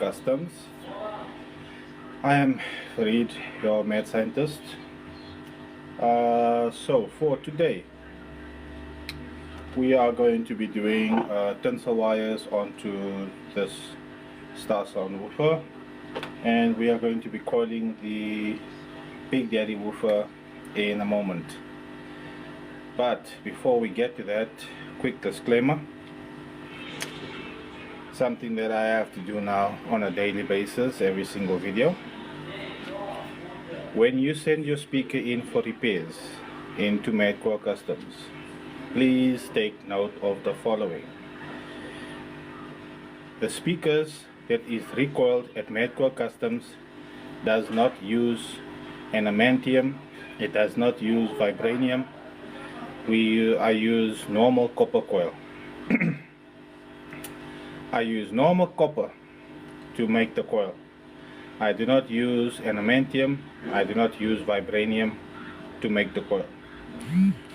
Customs. I am Farid, your M.A.D scientist. So for today, we are going to be doing tensile wires onto this starsound woofer, and we are going to be coiling the Big Daddy woofer in a moment. But before we get to that, quick disclaimer. Something that I have to do now on a daily basis, every single video. When you send your speaker in for repairs into M.A.D Customs, please take note of the following. The speakers that is recoiled at M.A.D Customs does not use an adamantium, it does not use vibranium. I use normal copper coil. I use normal copper to make the coil. I do not use an adamantium, I do not use vibranium to make the coil.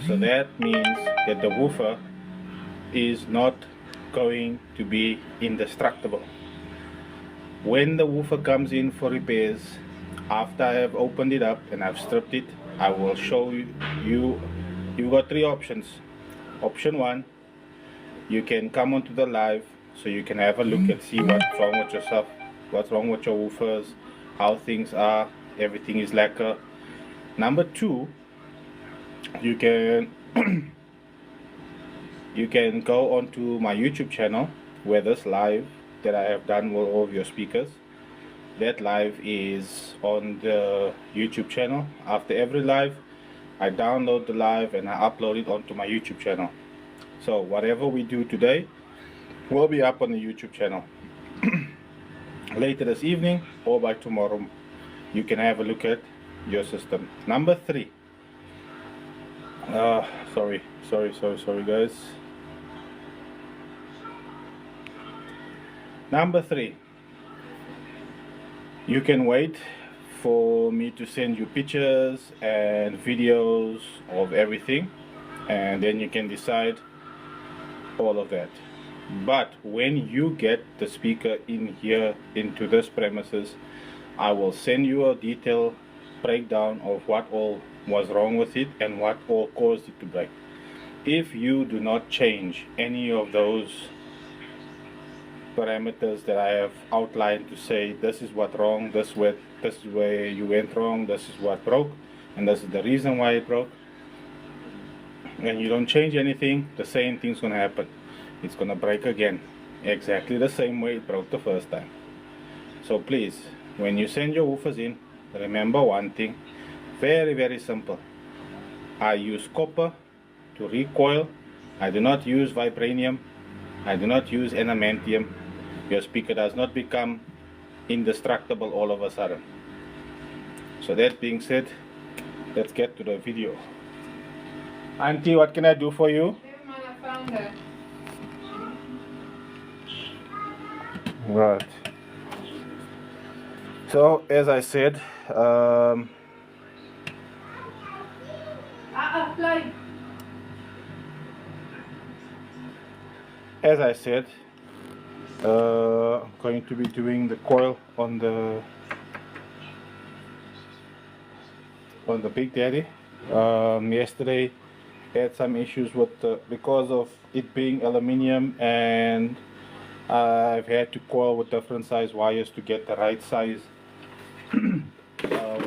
So that means that the woofer is not going to be indestructible. When the woofer comes in for repairs, after I have opened it up and I've stripped it, I will show you. You've got three options. Option one, you can come onto the live so you can have a look and see what's wrong with yourself, what's wrong with your woofers, how things are, everything is lacquer. Number two, you can you can go onto my YouTube channel where this live that I have done with all of your speakers, that live is on the YouTube channel. After every live, I download the live and I upload it onto my YouTube channel. So whatever we do today will be up on the YouTube channel later this evening or by tomorrow. You can have a look at your system. Number three, sorry guys. Number three, you can wait for me to send you pictures and videos of everything, and then you can decide all of that. But when you get the speaker in here into this premises, I will send you a detailed breakdown of what all was wrong with it and what all caused it to break. If you do not change any of those parameters that I have outlined to say this is what wrong, this is where you went wrong, this is what broke, and this is the reason why it broke, and you don't change anything, the same thing's gonna happen. It's gonna break again, exactly the same way it broke the first time. So please, when you send your woofers in, remember one thing, very simple. I use copper to recoil. I do not use vibranium. I do not use adamantium. Your speaker does not become indestructible all of a sudden. So that being said, let's get to the video. Auntie, what can I do for you? I found her. Right. So as I said, I'm going to be doing the coil on the Big Daddy. Yesterday had some issues with because of it being aluminium, and I've had to coil with different size wires to get the right size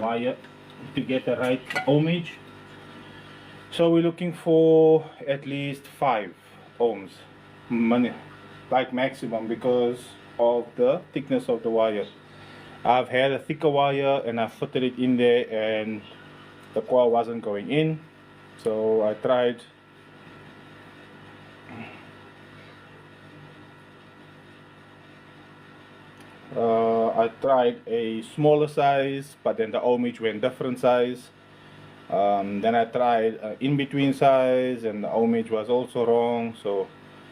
wire, to get the right ohmage. So we're looking for at least 5 ohms, like maximum, because of the thickness of the wire. I've had a thicker wire and I fitted it in there and the coil wasn't going in, so I tried a smaller size, but then the ohmage went different size. Then I tried in between size and the ohmage was also wrong, so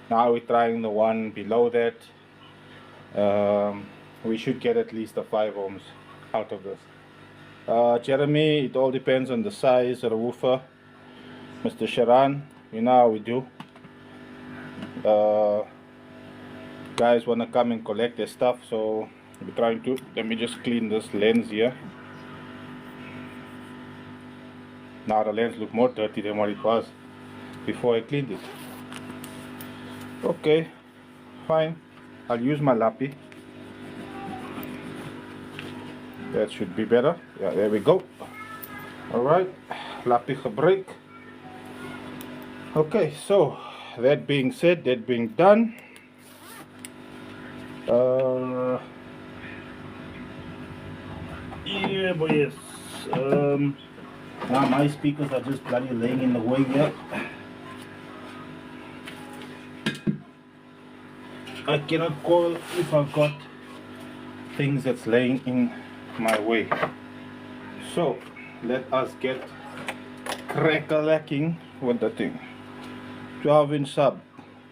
now we're trying the one below that. We should get at least a 5 ohms out of this. Jeremy, it all depends on the size of the woofer. Mr. Sharan, you know how we do. Guys want to come and collect their stuff, so We're trying to, let me just clean this lens here. Now the lens looks more dirty than what it was before I cleaned it. Okay, fine. I'll use my lappy. That should be better. Yeah, there we go. Alright, lappy gebruik. Okay, so that being said, that being done, yeah, but yes, now my speakers are just bloody laying in the way here. I cannot call if I've got things that's laying in my way. So let us get crack-a-lacking with the thing. 12-inch sub.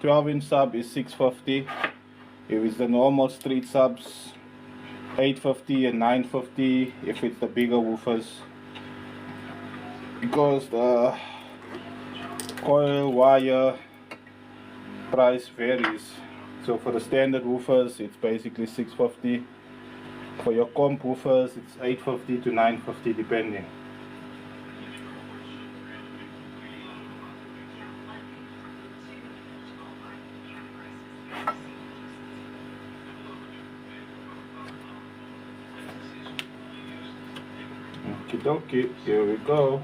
12-inch sub is 650. If it's the normal street subs, 850 and 950 if it's the bigger woofers, because the coil wire price varies. So for the standard woofers it's basically 650. For your comp woofers it's 850 to 950 depending. Okie dokie, here we go.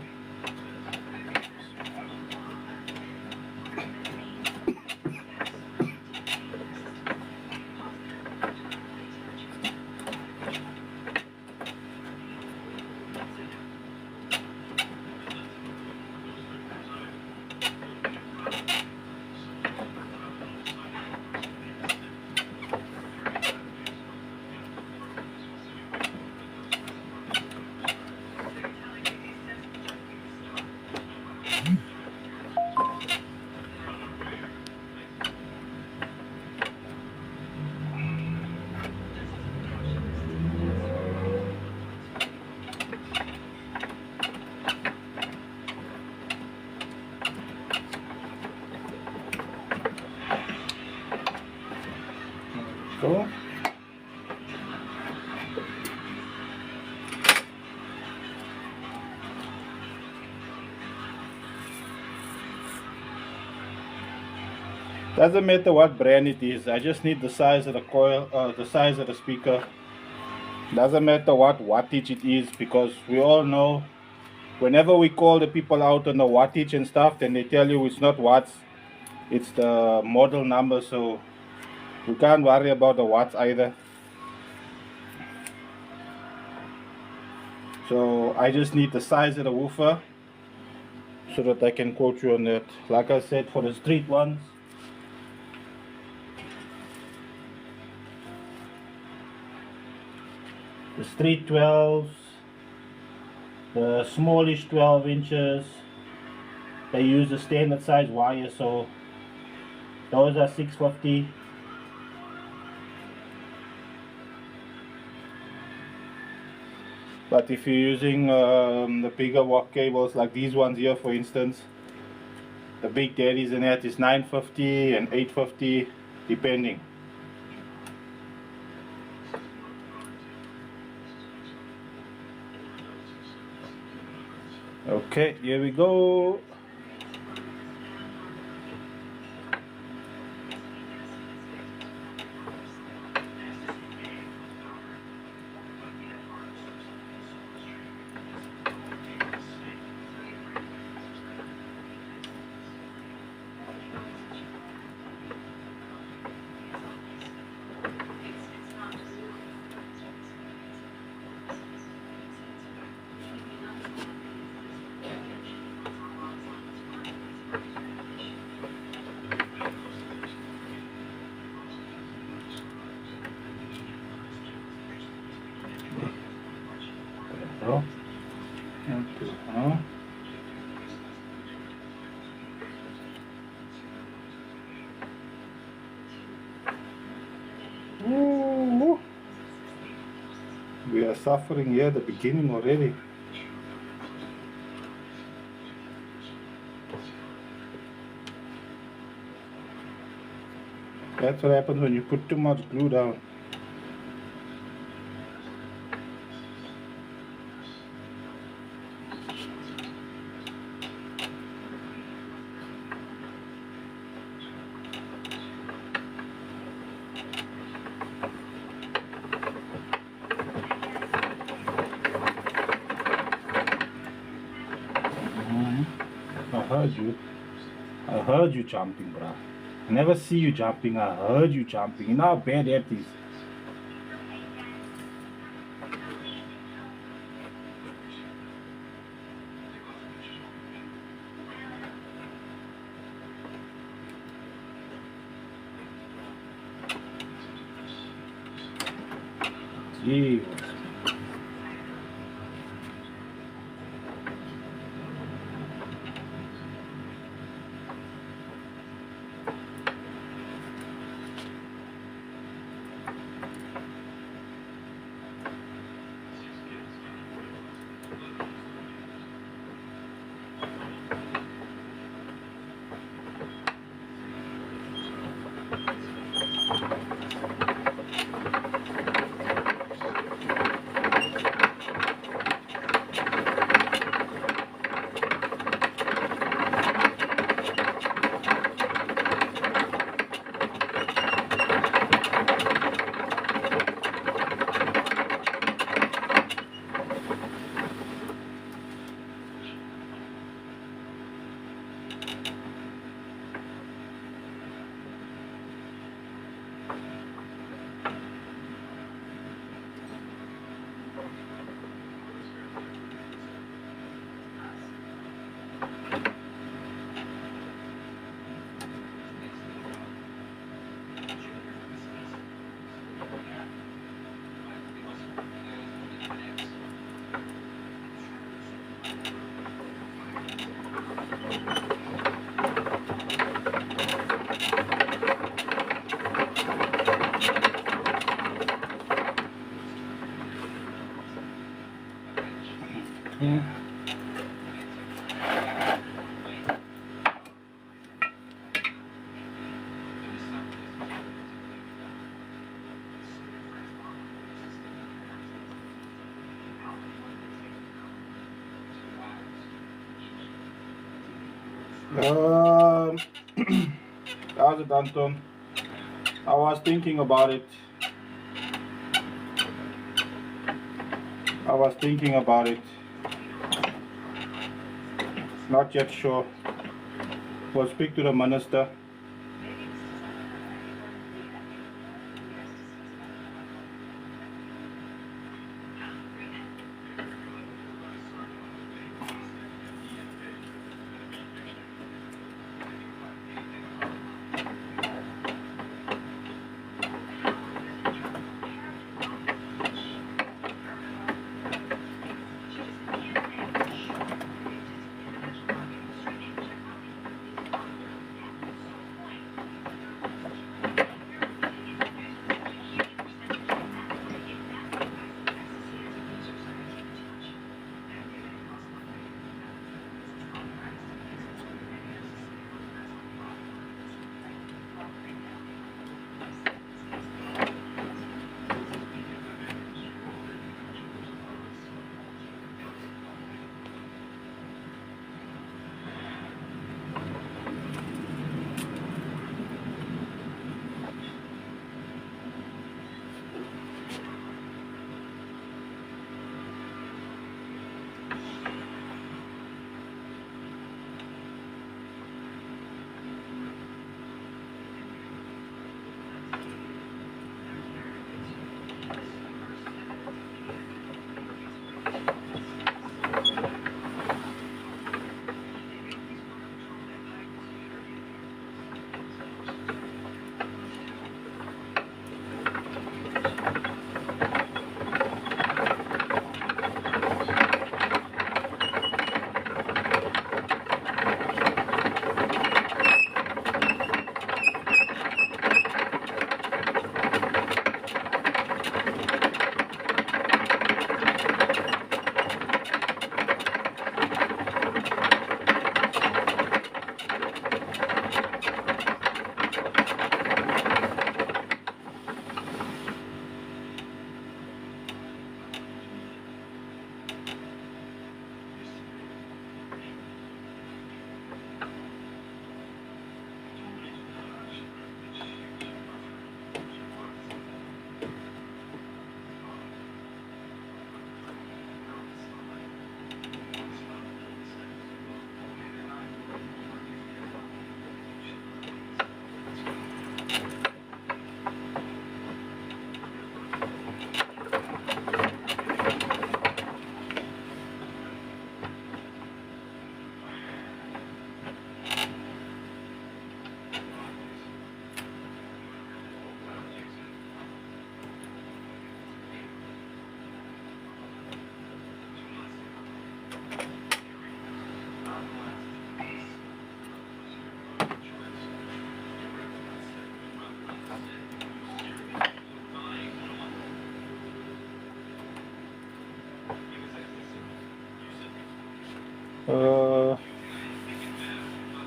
Go. Doesn't matter what brand it is, I just need the size of the coil, the size of the speaker. Doesn't matter what wattage it is, because we all know whenever we call the people out on the wattage and stuff, then they tell you it's not watts, it's the model number, so we can't worry about the watts either. So I just need the size of the woofer so that I can quote you on that. Like I said, for the street ones, the street 12s, the smallish 12 inches, they use the standard size wire, so those are 650. But if you're using the bigger walk cables like these ones here, for instance, the Big Daddies and that is 950 and 850 depending. Okay, here we go. Ooh, we are suffering here at the beginning already. That's what happens when you put too much glue down. heard you. I heard you jumping, bruh. I never see you jumping. I heard you jumping. You know how bad that is. Jesus. Yeah. How's it, Anton? I was thinking about it. Not yet sure. We'll speak to the minister.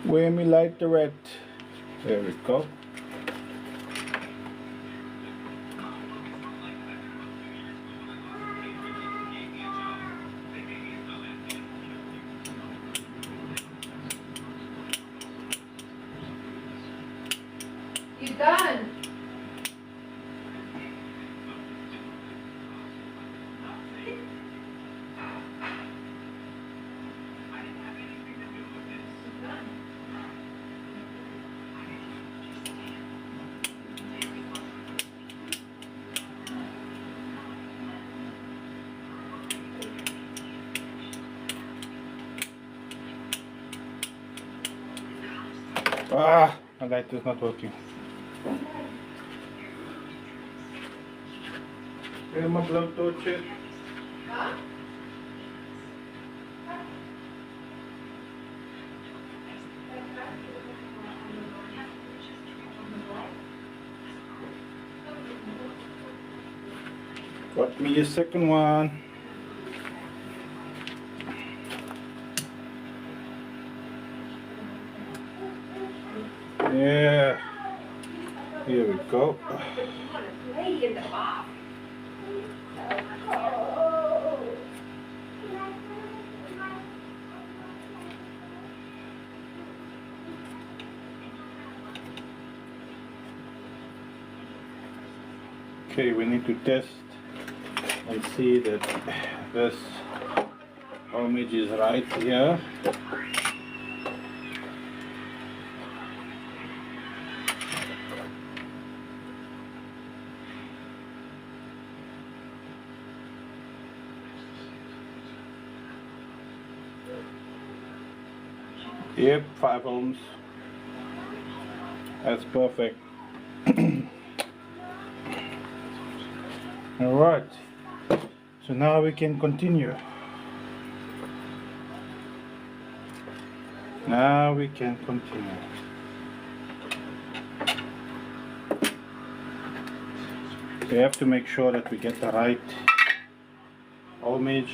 Where me light the red? There we go. You done? Ah, my light is not working. Where my blowtorch is? Huh? Got me a second one. Yeah. Here we go. Play in the bath. Okay, we need to test and see that this image is right here. Yep, 5 ohms. That's perfect. Alright, so now we can continue. Now we can continue. We have to make sure that we get the right ohmage.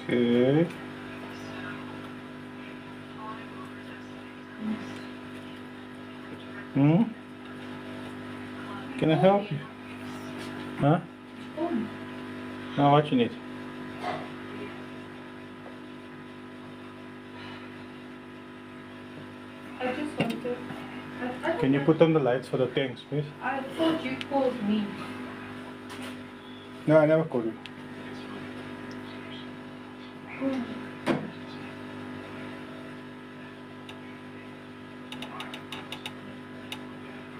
Okay. Can I help you? Huh? Now what you need? I just wanted. Can you put on the lights for the tanks, please? I thought you called me. No, I never called you.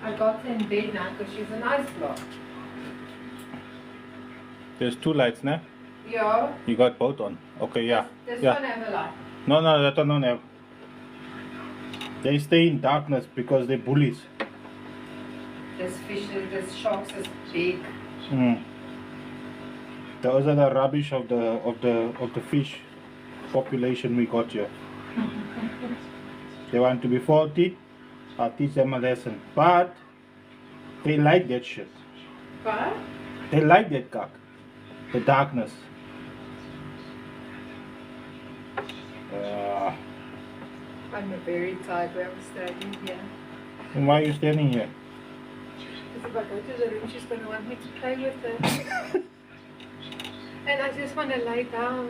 I got her in bed now because she's a nice block. There's 2 lights now. Yeah. You got both on. Okay, yeah. This Yeah. one have a light. No, that one don't have. They stay in darkness because they're bullies. This fish, this sharks is big. Those are the rubbish of the fish population we got here. They want to be faulty. I'll teach them a lesson. But they like that shit. What? They like that cock. The darkness. I'm very tired. We have studied here. Why are you standing here? Because if I go to the room, she's going to want me to play with her. And I just want to lay down.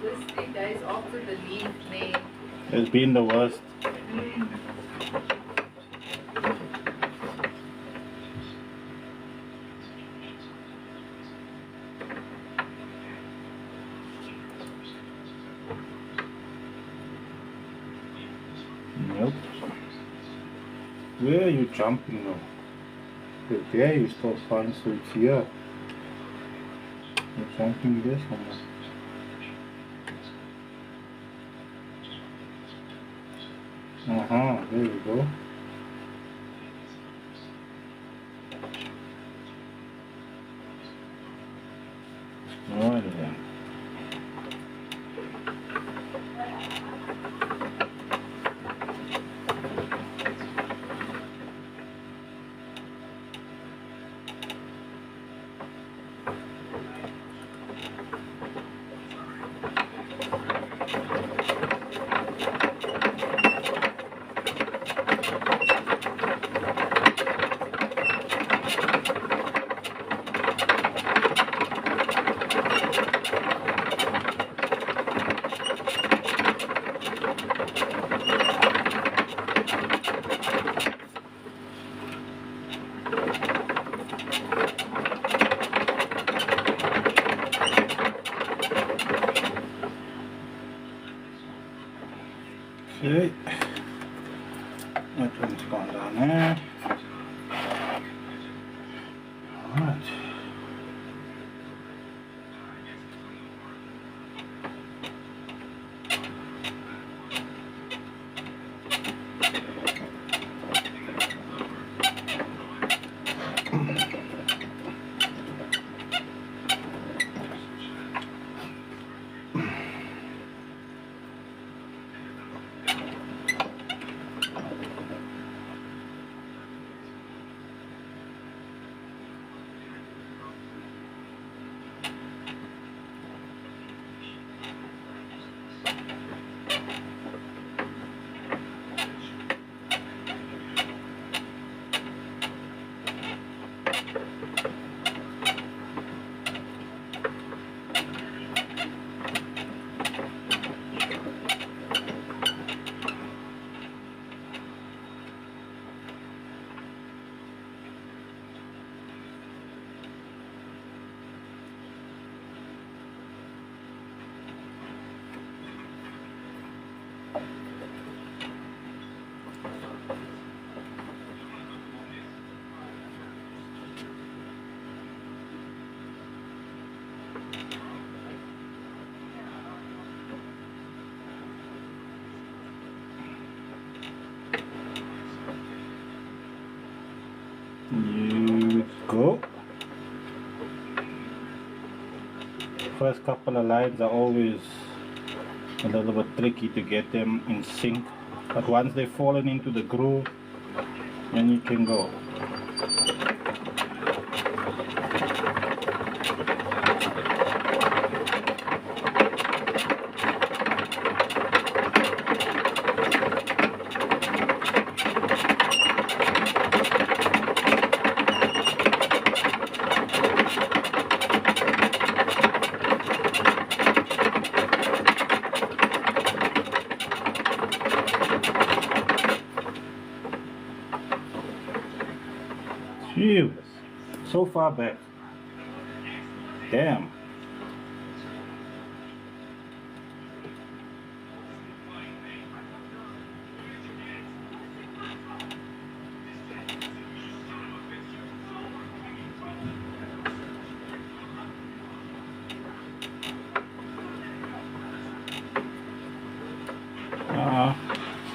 This 3 days after the leave, me. It's been the worst. Nope. Where are you jumping now? You're there, you still find, so it's here. You're jumping there somewhere. There you go. Alright then. Okay, that one's gone down there. Alright. You go. First couple of lines are always a little bit tricky to get them in sync, but once they've fallen into the groove, then you can go. Phew, so far back. Damn.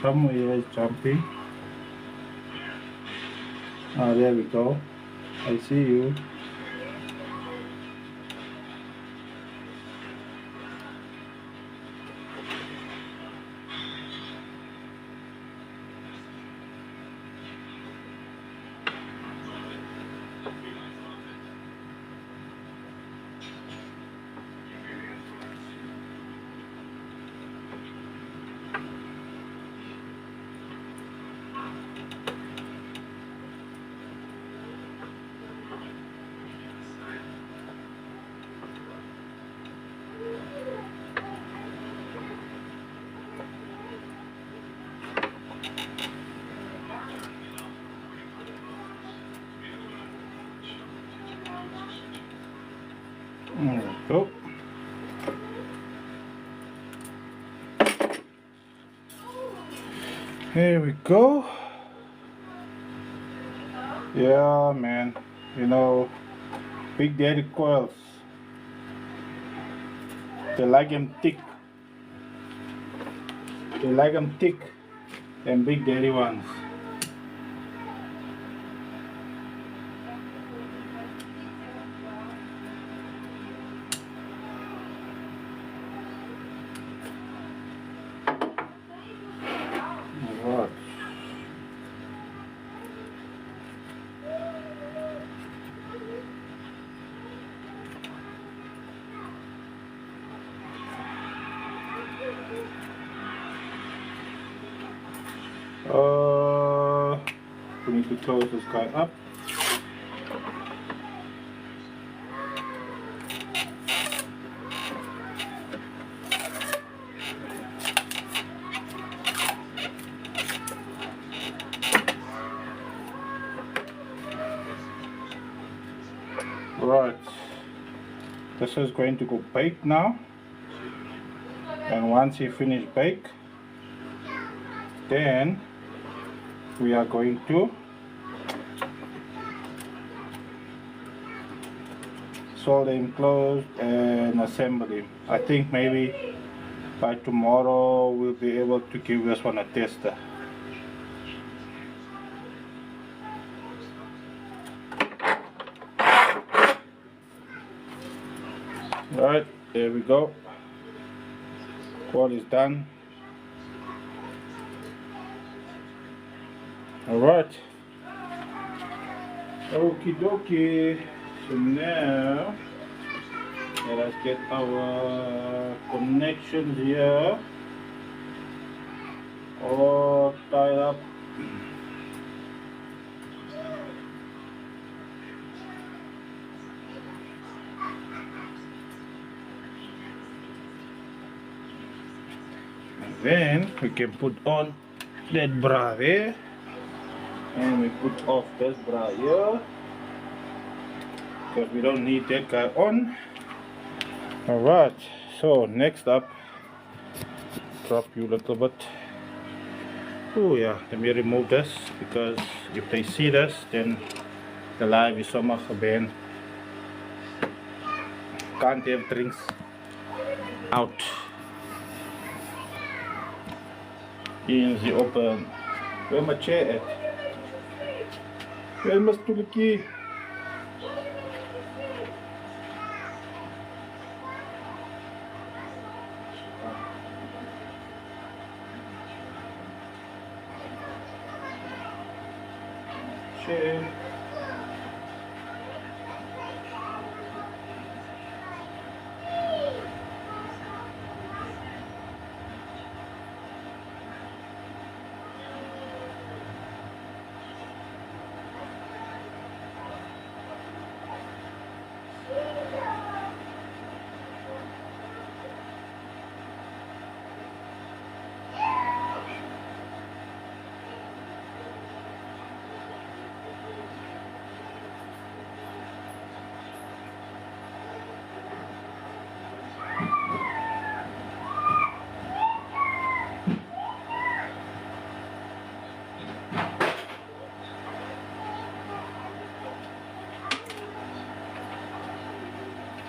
Somewhere is jumping. There we go. I see you. There we go. Here we go. Yeah, man. You know, Big Daddy coils. They like them thick. They like them thick. Them Big Daddy ones. Alright. We need to close this guy up. Right, this is going to go bake now, and once you finish bake, then we are going to solder him closed and assemble him. I think maybe by tomorrow we'll be able to give this one a tester. Right, there we go. Coil is done. Alright. Okie dokie. So now let us get our connections here all tied up. Then we can put on that bra there, and we put off this bra here because we don't need that guy on. Alright, so next up, drop you a little bit. Oh yeah, let me remove this because if they see this, then the live is somewhat banned. Can't have drinks out. Hier is die open. Waar is mijn chair at? Waar is mijn stoeltje? Chair.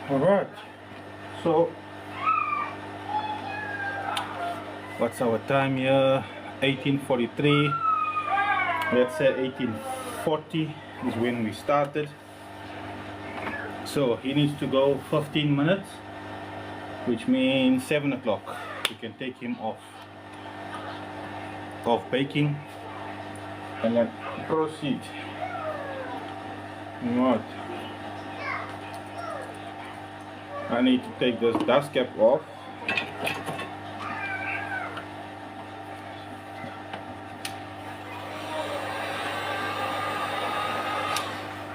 Alright, so what's our time here? 18:43. Let's say 18:40 is when we started. So he needs to go 15 minutes, which means 7 o'clock. We can take him off baking and then proceed. Alright. I need to take this dust cap off.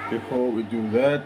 Before we do that,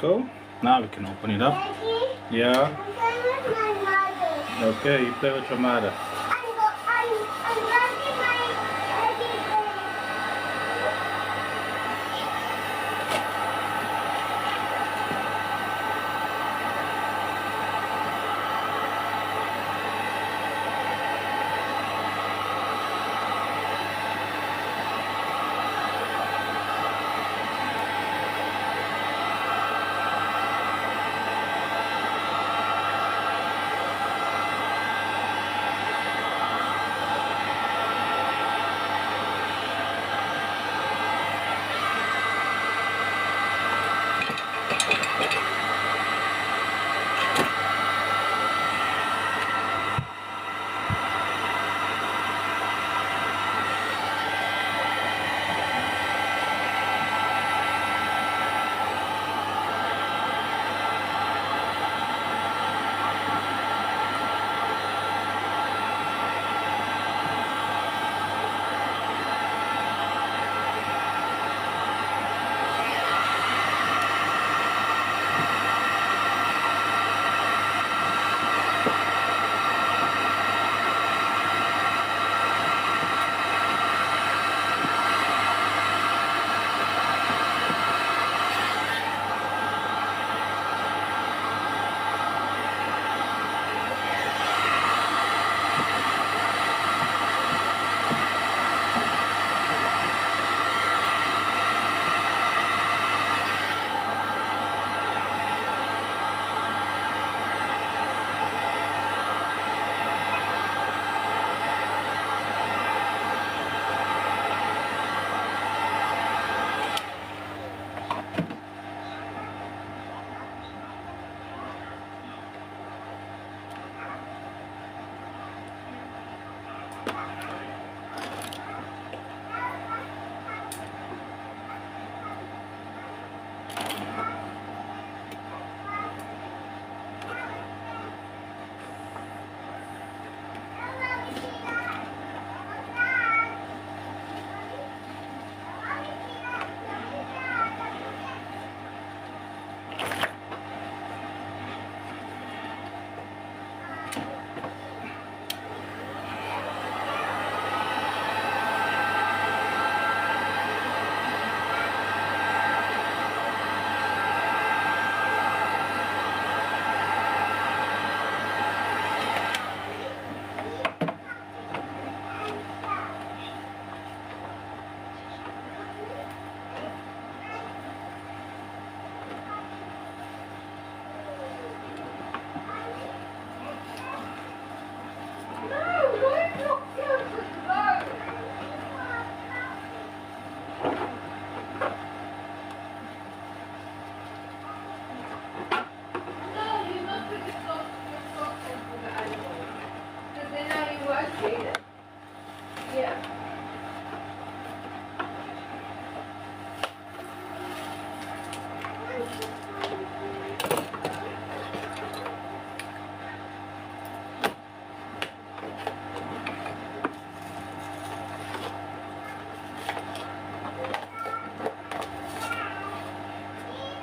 Go. Now we can open it up. Yeah. Okay, you play with your mother.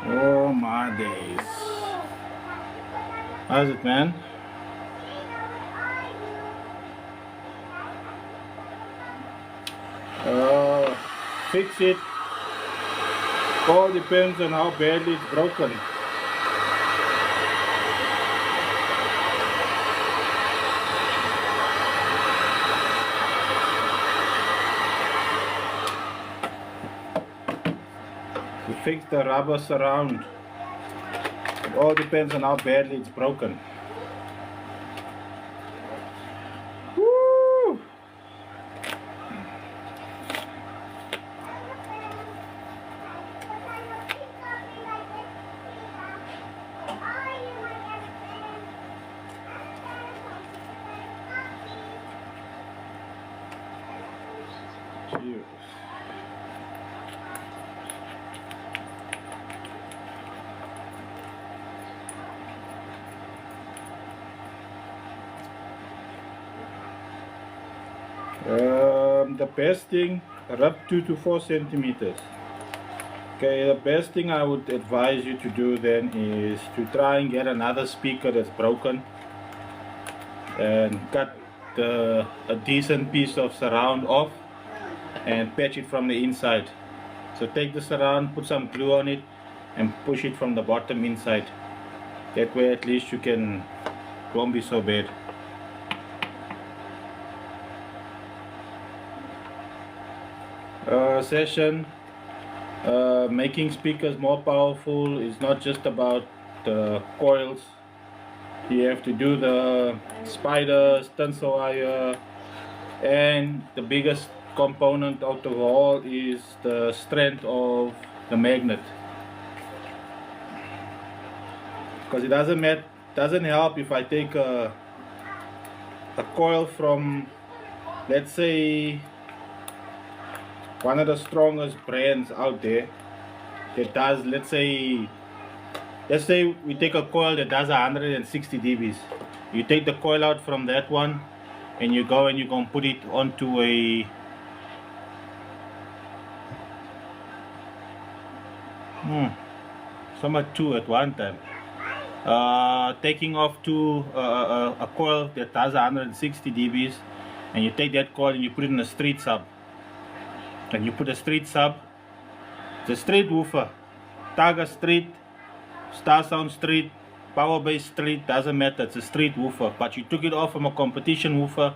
Oh my days. How's it, man? Fix it. All depends on how badly it's broken. You fix the rubber surround. It all depends on how badly it's broken. Woo! Cheers. The best thing, rub 2 to 4 centimeters. Okay, the best thing I would advise you to do then is to try and get another speaker that's broken and cut a decent piece of surround off and patch it from the inside. So take the surround, put some glue on it and push it from the bottom inside. That way at least it won't be so bad. Session, making speakers more powerful is not just about coils. You have to do the spiders, tensile wire, and the biggest component out of all is the strength of the magnet. Because it doesn't help if I take a coil from, let's say, one of the strongest brands out there that does, let's say we take a coil that does 160 dBs. You take the coil out from that one and you go and you're going to put it onto a so much two at one time. Taking off a coil that does 160 dBs, and you take that coil and you put it in a street sub. And you put a street sub, the street woofer, Targa street, starsound street, power base street, doesn't matter, it's a street woofer. But you took it off from a competition woofer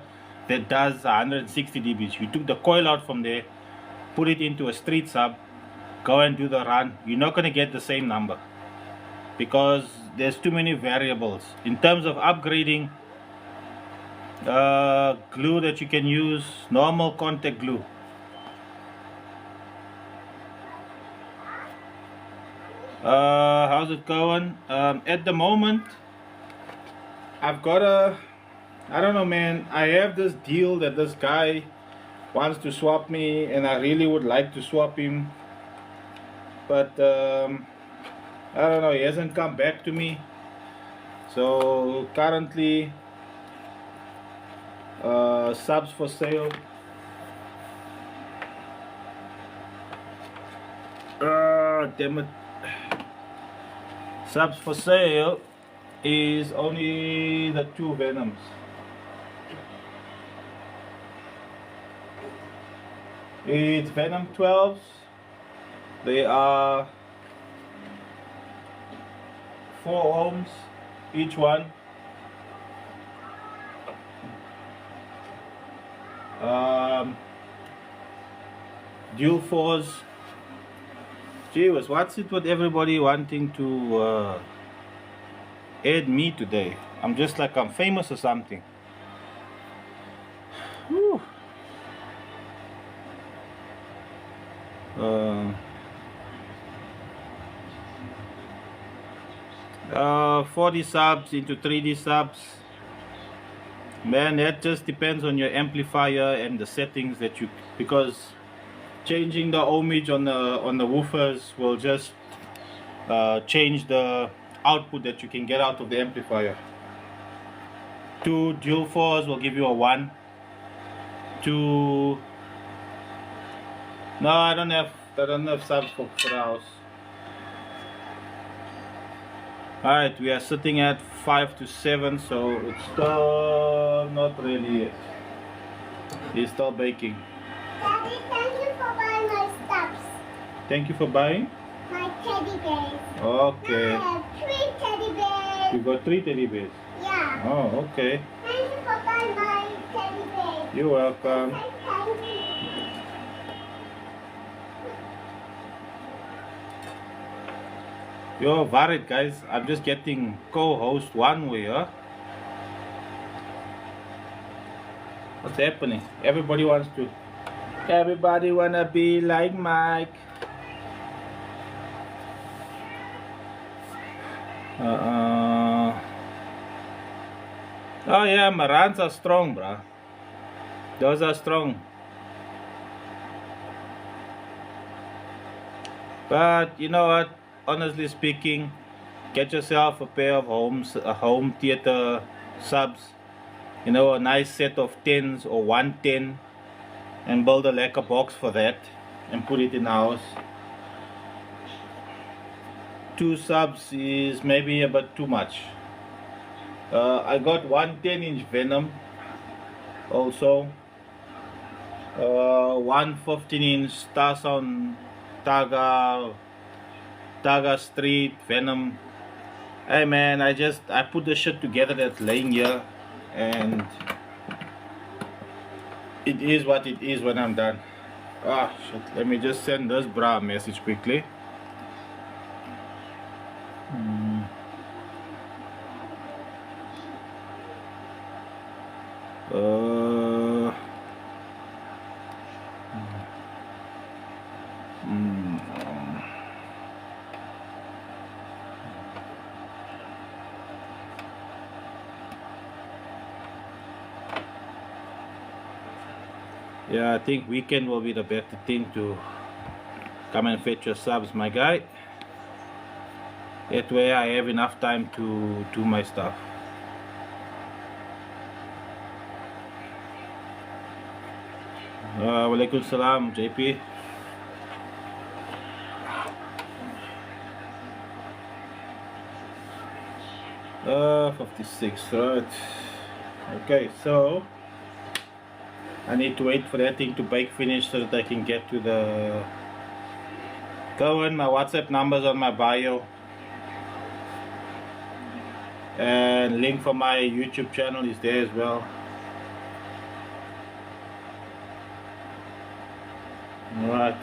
that does 160 dBs. You took the coil out from there, put it into a street sub, go and do the run. You're not going to get the same number because there's too many variables. In terms of upgrading, glue that you can use, normal contact glue. How's it going? At the moment, I've got I don't know, man. I have this deal that this guy wants to swap me, and I really would like to swap him, but I don't know, he hasn't come back to me. So currently, subs for sale. Damn it. Subs for sale is only the two Venoms. It's Venom 12s. They are 4 ohms each one. Dual 4s. Gee whiz, what's it with everybody wanting to add me today? I'm just like I'm famous or something. Whew. 40 subs into 3D subs. Man, that just depends on your amplifier and the settings that you, because changing the ohmage on the woofers will just change the output that you can get out of the amplifier. 2 dual 4s will give you a 1. 2. No, I don't have subs for the house. Alright, we are sitting at 5 to 7, so it's still not really yet. It's still baking. Daddy, thank you for buying my stuffs. Thank you for buying? My teddy bears. Okay. Now I have 3 teddy bears. You got 3 teddy bears? Yeah. Oh, okay. Thank you for buying my teddy bears. You're welcome. Thank you. You're worried, guys. I'm just getting co-host one way, huh? What's happening? Everybody wanna be like Mike. Oh yeah, my runs are strong, bruh. Those are strong. But you know what? Honestly speaking, get yourself a pair of home theater subs. You know, a nice set of 10s or 110 and build a lacquer box for that and put it in the house. 2 subs is maybe a bit too much. I got one 10-inch Venom also, one 15-inch Starsound Taga Street Venom. Hey man, I put the shit together that's laying here, and it is what it is when I'm done. Ah shit, let me just send this bra a message quickly. Yeah, I think weekend will be the better thing to come and fetch your subs, my guy. That way I have enough time to do my stuff. Walaikum salam, JP. Uh, 56, right. Okay, so I need to wait for that thing to bake finish so that I can get to the... Go on, my WhatsApp number's on my bio. And link for my YouTube channel is there as well. Alright.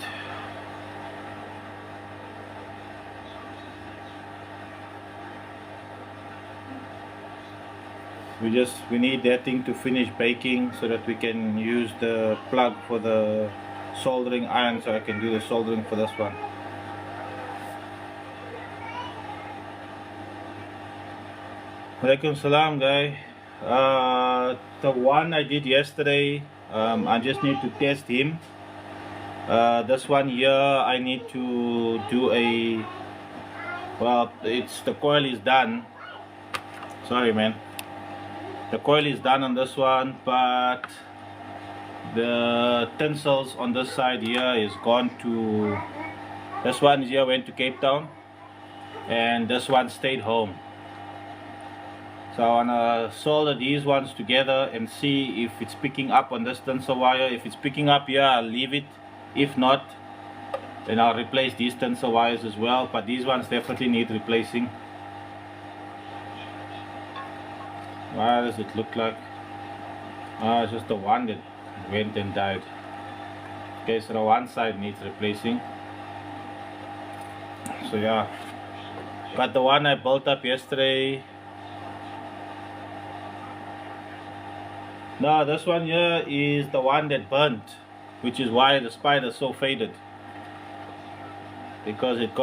We need that thing to finish baking so that we can use the plug for the soldering iron, so I can do the soldering for this one. Walaikum salam, guy. The one I did yesterday, I just need to test him. This one here I need to do a... Well, the coil is done. Sorry man. The coil is done on this one, but the tinsels on this side here is gone to... This one here went to Cape Town, and this one stayed home. So I wanna solder these ones together and see if it's picking up on this tinsel wire. If it's picking up here, I'll leave it. If not, then I'll replace these tinsel wires as well, but these ones definitely need replacing. Why does it look like? It's just the one that went and died. Okay, so the one side needs replacing. So yeah, but the one I built up yesterday... No, this one here is the one that burnt, which is why the spider is so faded. Because it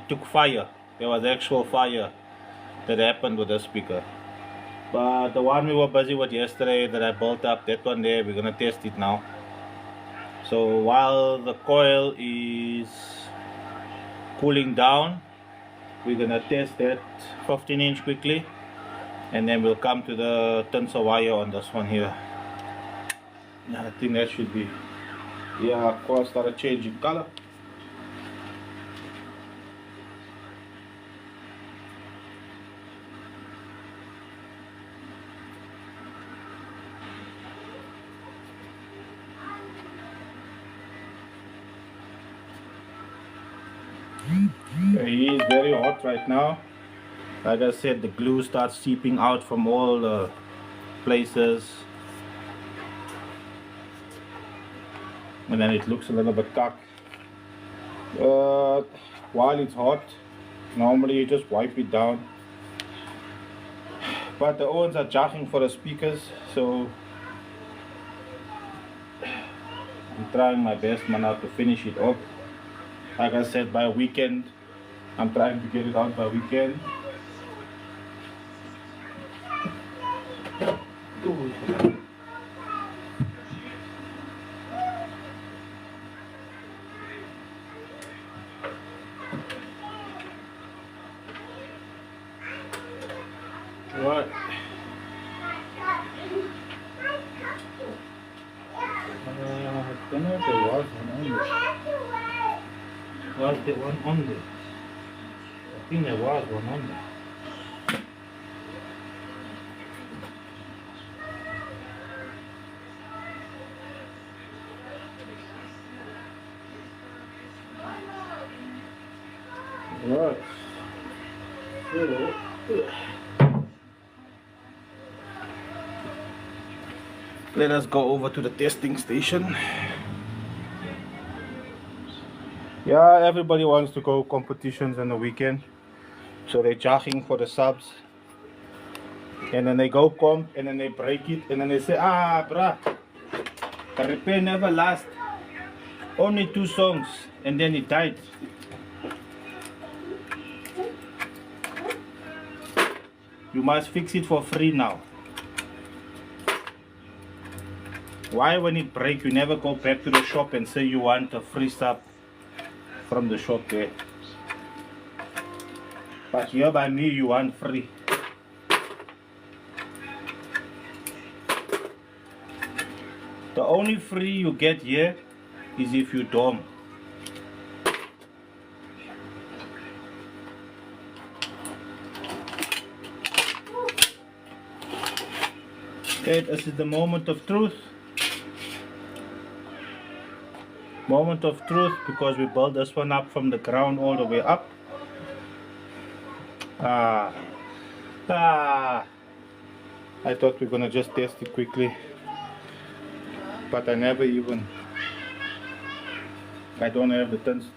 took fire. There was actual fire that happened with the speaker. But the one we were busy with yesterday that I built up, that one there, we're gonna test it now. So while the coil is cooling down, we're gonna test that 15-inch quickly, and then we'll come to the tinsel wire on this one here. I think that should be... Yeah, coil started changing color. He is very hot right now. Like I said, the glue starts seeping out from all the places, and then it looks a little bit cocked. While it's hot, normally you just wipe it down, but the ovens are jacking for the speakers, so I'm trying my best man now to finish it up. Like I said, by weekend, I'm trying to get it out by weekend. Right. I thought there was one on You there. have to wear. Was there one on there? I think there was one on there. Right. So, let us go over to the testing station. Yeah, everybody wants to go competitions on the weekend. So they're jogging for the subs. And then they go comp and then they break it and then they say, ah, bruh, the repair never lasts. Only 2 songs and then it died. You must fix it for free now. Why when it breaks you never go back to the shop and say you want a free sub from the shop there? But here by me you want free. The only free you get here is if you dorm. Okay, this is the moment of truth. Moment of truth, because we built this one up from the ground all the way up. I thought we were gonna just test it quickly, but I never even. I don't have the tons.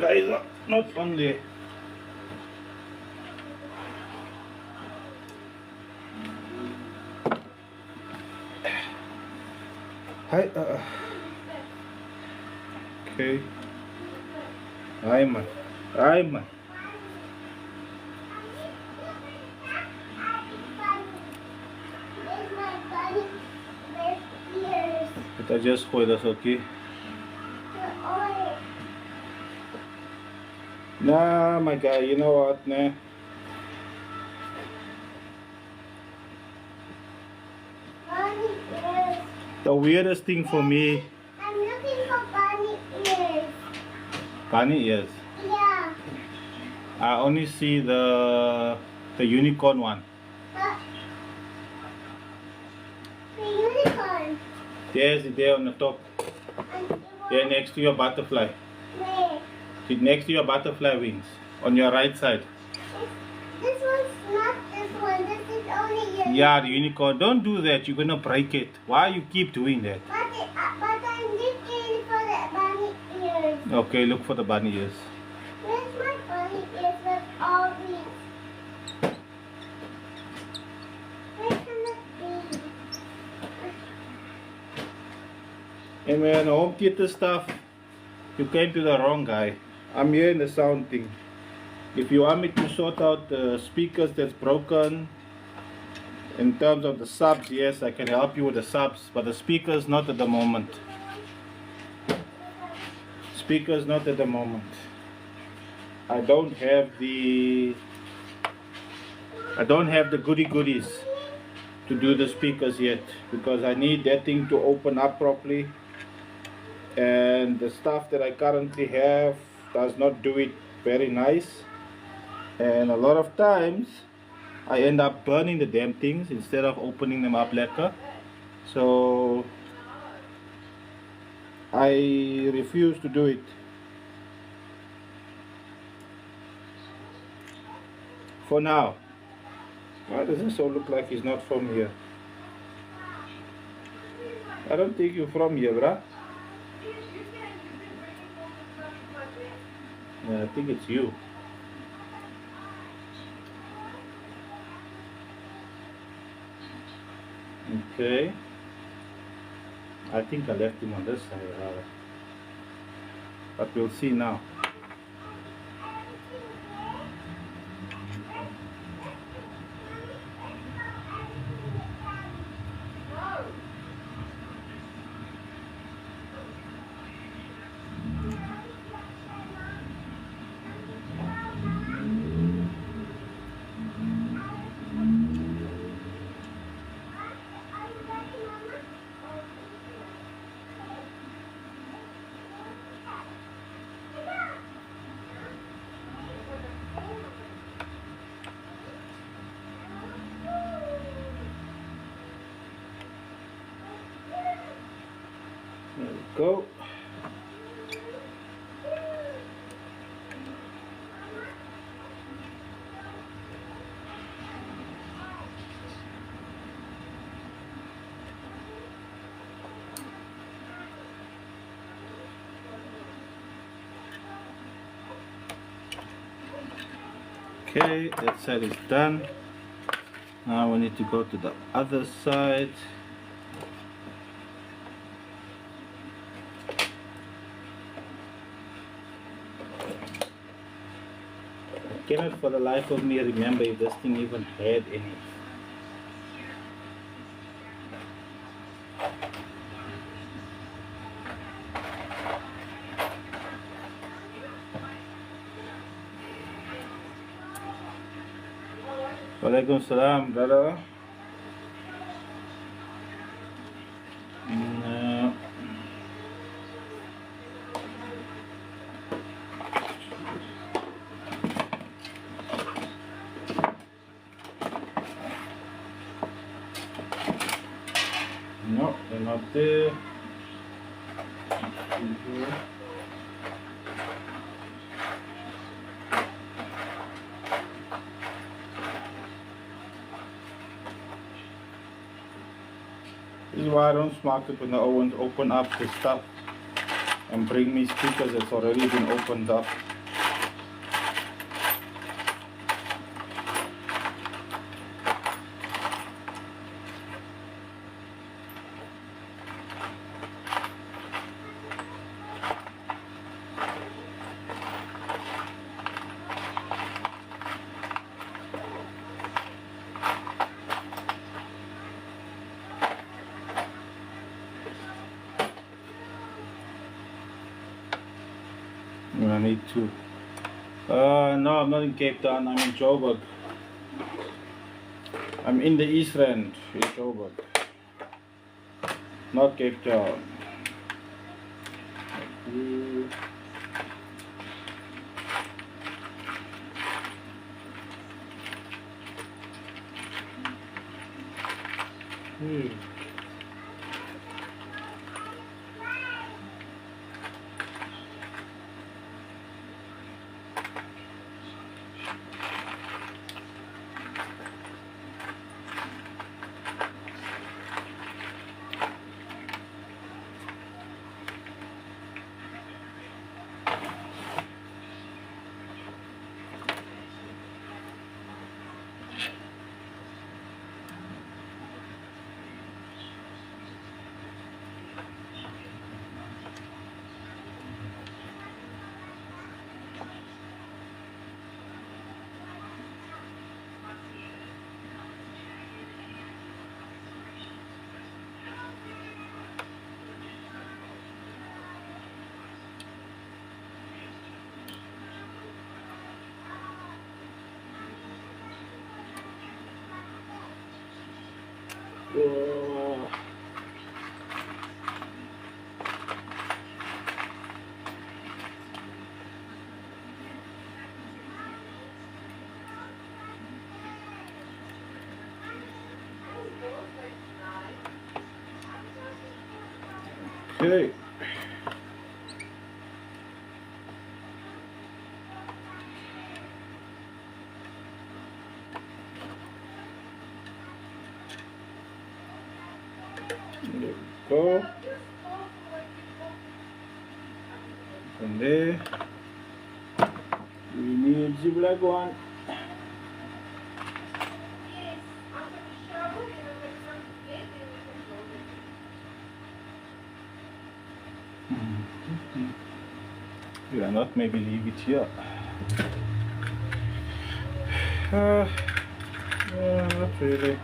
Guys, not on there. Hi. Okay. Hi, man. Hi, man. There's my bunny with ears. But I just hold us, okay? The oil. Nah, my guy, you know what, nah? Bunny ears. The weirdest thing for me, I'm looking for bunny ears. bunny ears. Yeah. I only see the unicorn one. But the unicorn. There's it there on the top. And it There was next to your butterfly. where? Sit next to your butterfly wings. On your right side. This one's not this one. This is only your. Yeah, the unicorn. Don't do that. You're gonna break it. Why you keep doing that? But I'm looking for the bunny ears. Okay, look for the bunny ears. Where's my bunny ears with all these? Where can it be? Hey man, home theater stuff. You came to the wrong guy. I'm here in the sound thing. If you want me to sort out the speakers that's broken, in terms of the subs, yes, I can help you with the subs, but the speakers not at the moment. Speakers not at the moment. I don't have the goodies to do the speakers yet, because I need that thing to open up properly, and the stuff that I currently have does not do it very nice, and a lot of times I end up burning the damn things instead of opening them up lekker. So I refuse to do it for now. Why does this all look like he's not from here? I don't think you're from here, bruh. Yeah, I think it's you. Okay. I think I left him on this side rather. But we'll see now. Okay, that side is done. Now we need to go to the other side. I cannot for the life of me remember if this thing even had any. Walaikum salam, brother. No. No, they're not there. This is why I don't smoke it when the ovens open up the stuff and bring me speakers that's already been opened up. I need to. No, I'm not in Cape Town. I'm in Joburg. I'm in the East Rand in Joburg, not Cape Town. Whoa. Okay. There we go. From there, we need the black one. Yeah, not maybe leave it here. Not really.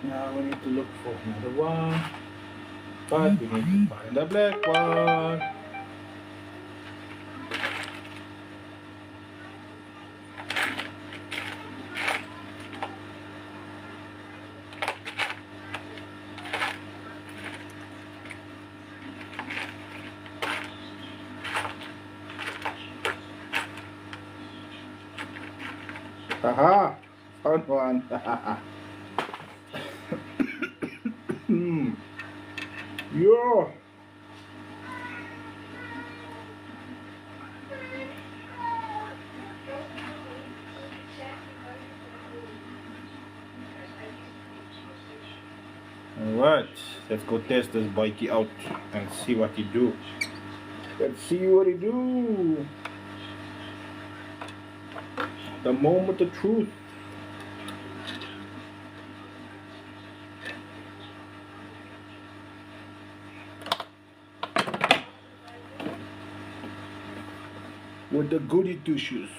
Now we need to look for another one, but we need to find the black one. Haha, found one. Yo. Alright, let's go test this bikey out and see what he do. Let's see what he do. The moment of truth. With the goody two shoes.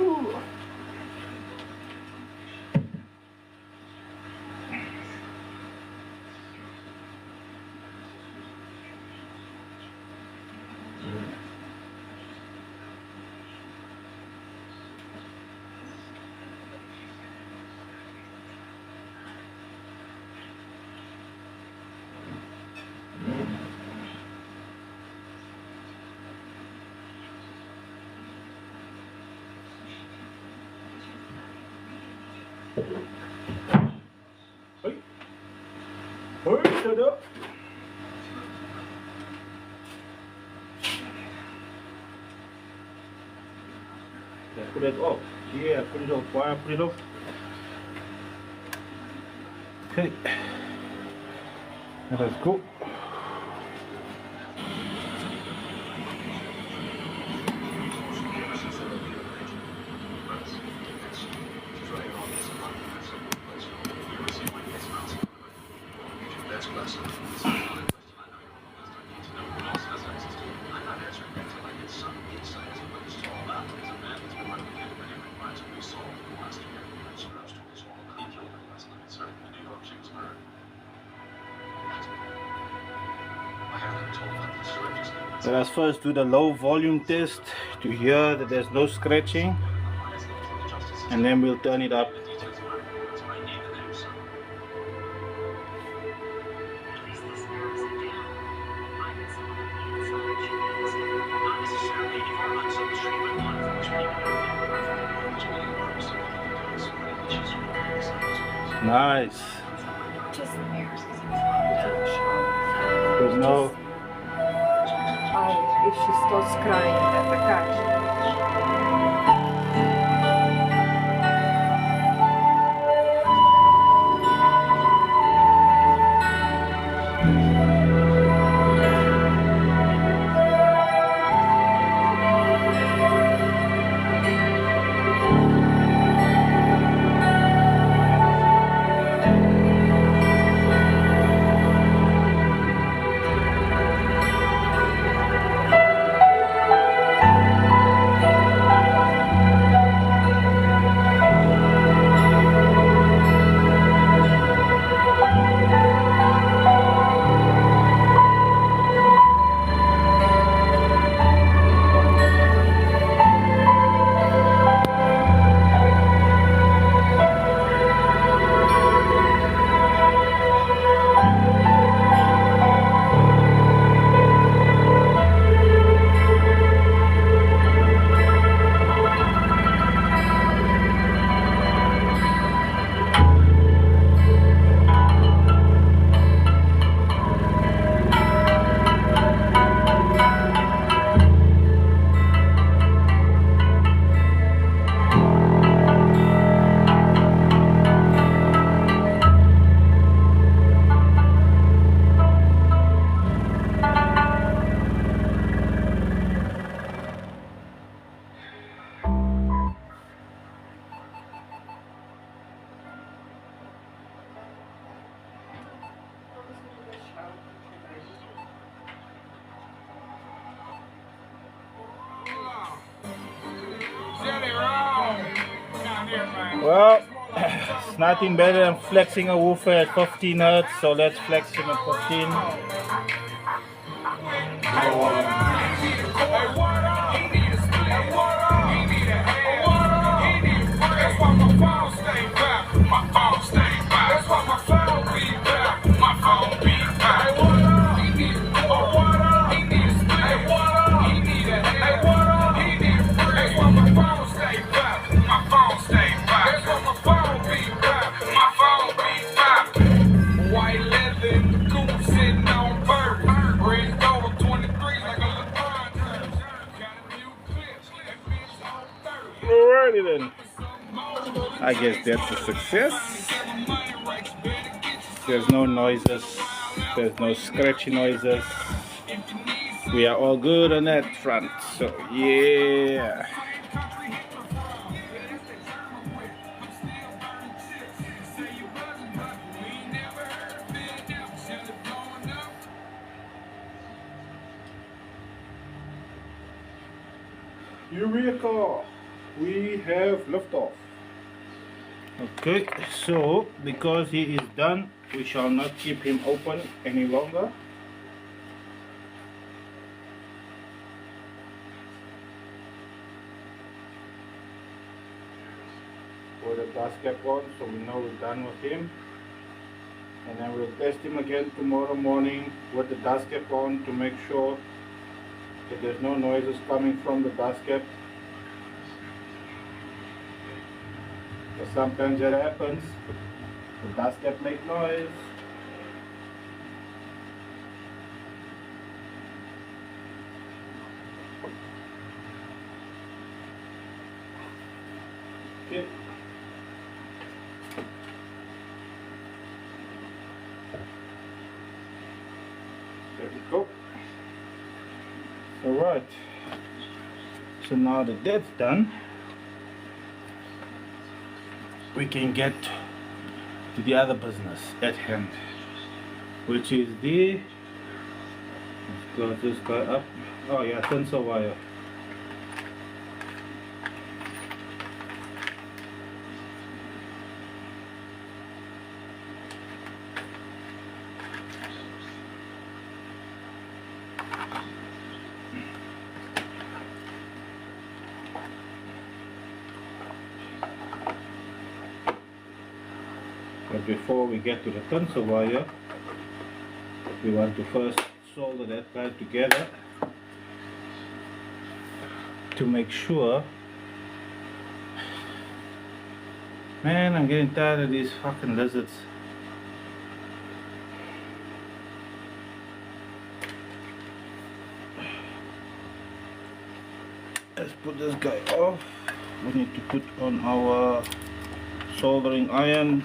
Ooh. Hey, shut up. Yeah, put it off. Yeah, put it off. Why put it off? Okay. Let's go. Let us first do the low volume test to hear that there's no scratching, and then we'll turn it up. Nice. Just the mirrors. There's no. If she starts crying at the couch. Well, it's nothing better than flexing a woofer at 15 hertz, so let's flex him at 15. Alrighty then. I guess that's a success. There's no noises. There's no scratchy noises. We are all good on that front. So yeah. Eureka! We have liftoff. Okay, so because he is done, we shall not keep him open any longer. Put the dust cap on so we know we're done with him. And then we'll test him again tomorrow morning with the dust cap on to make sure that there's no noises coming from the dust cap. Because sometimes that happens. The dust cap make noise. Okay. There we go. Alright. So now that that's done, we can get to the other business at hand, which is the, let's close this guy up. Oh yeah, tensor wire. But before we get to the tensor wire, we want to first solder that guy together to make sure. Man, I'm getting tired of these fucking lizards. Let's put this guy off. We need to put on our soldering iron.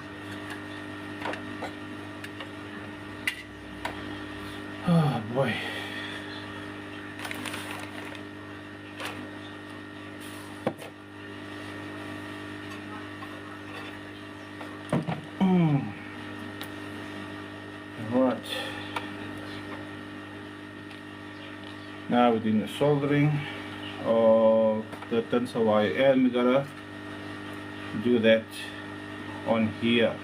Oh boy. Right. Now we're doing the soldering of the tensor wire, and we gotta do that on here.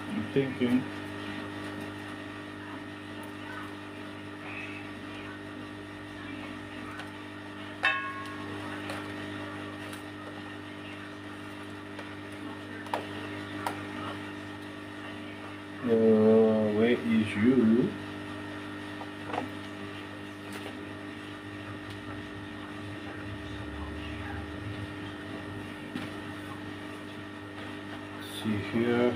I'm thinking. Where is you? See here.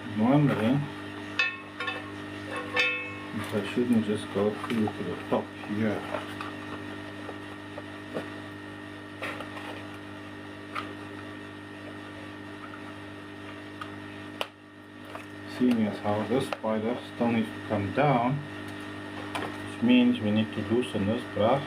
I'm wondering if I shouldn't just go through to the top here. Seeing as how this spider still needs to come down, which means we need to loosen this bruh.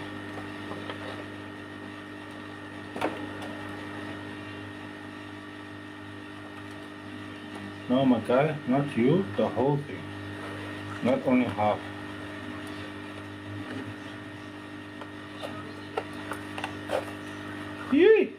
No, my guy, not you, the whole thing, not only half. Yee!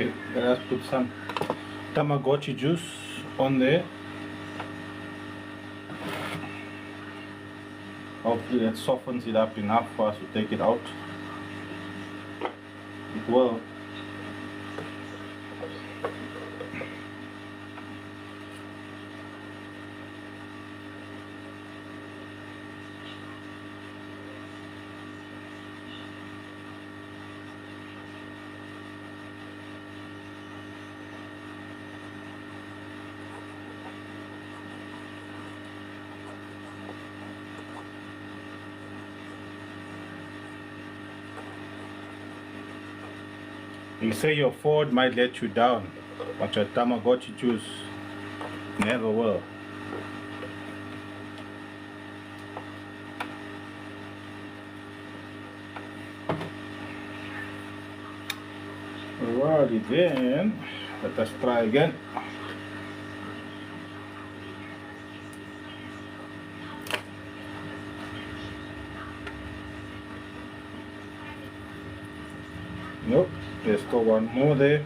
Okay, let's put some Tamagotchi juice on there. Hopefully that softens it up enough for us to take it out. It will. You say your Ford might let you down, but your Tamagotchi juice never will. Alrighty then, let us try again. Nope, there's still one more there.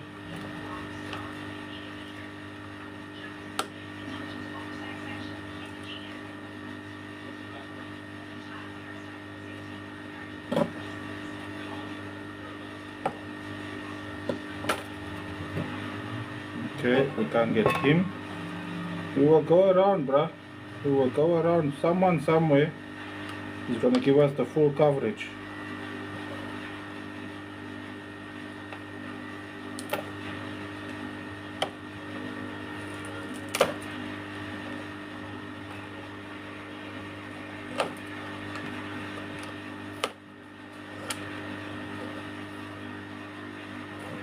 Okay, we can't get him. We will go around, bruh. We will go around. Someone somewhere is gonna give us the full coverage.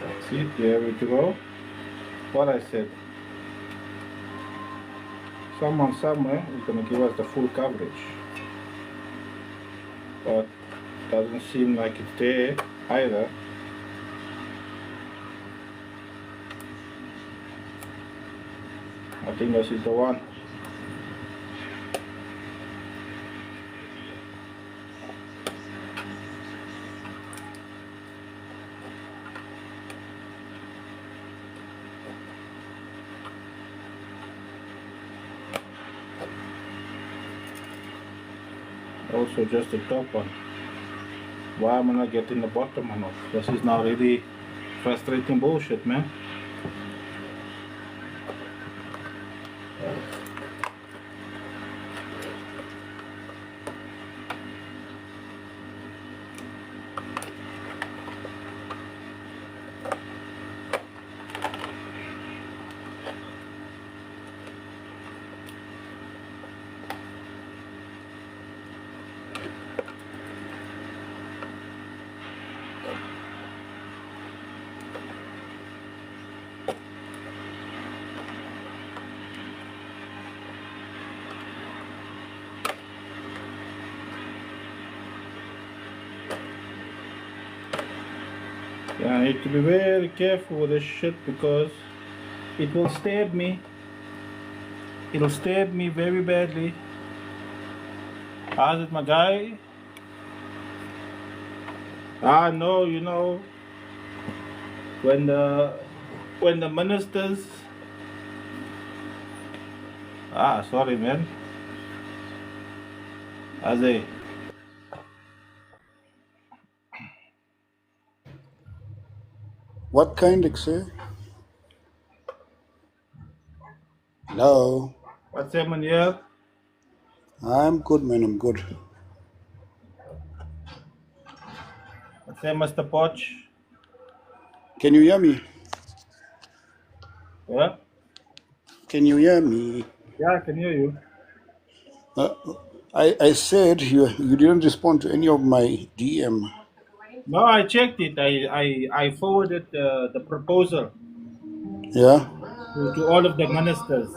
That's it, there we go. What I said. Someone somewhere is gonna give us the full coverage. But doesn't seem like it's there either. I think this is the one. Also just the top one. Why am I not getting the bottom one off? This is now really frustrating bullshit, man. Yeah, I need to be very careful with this shit because it will stab me. It'll stab me very badly. How's it, my guy? Ah, no, you know, when the ministers. Ah, sorry, man. Azay. What kind, Xe? Hello. What's happening here? I'm good, man. I'm good. What's up, Mr. Poch? Can you hear me? Yeah? Can you hear me? Yeah, I can hear you. Uh, I said you didn't respond to any of my DM. No, I checked it. I forwarded the proposal Yeah. to all of the ministers.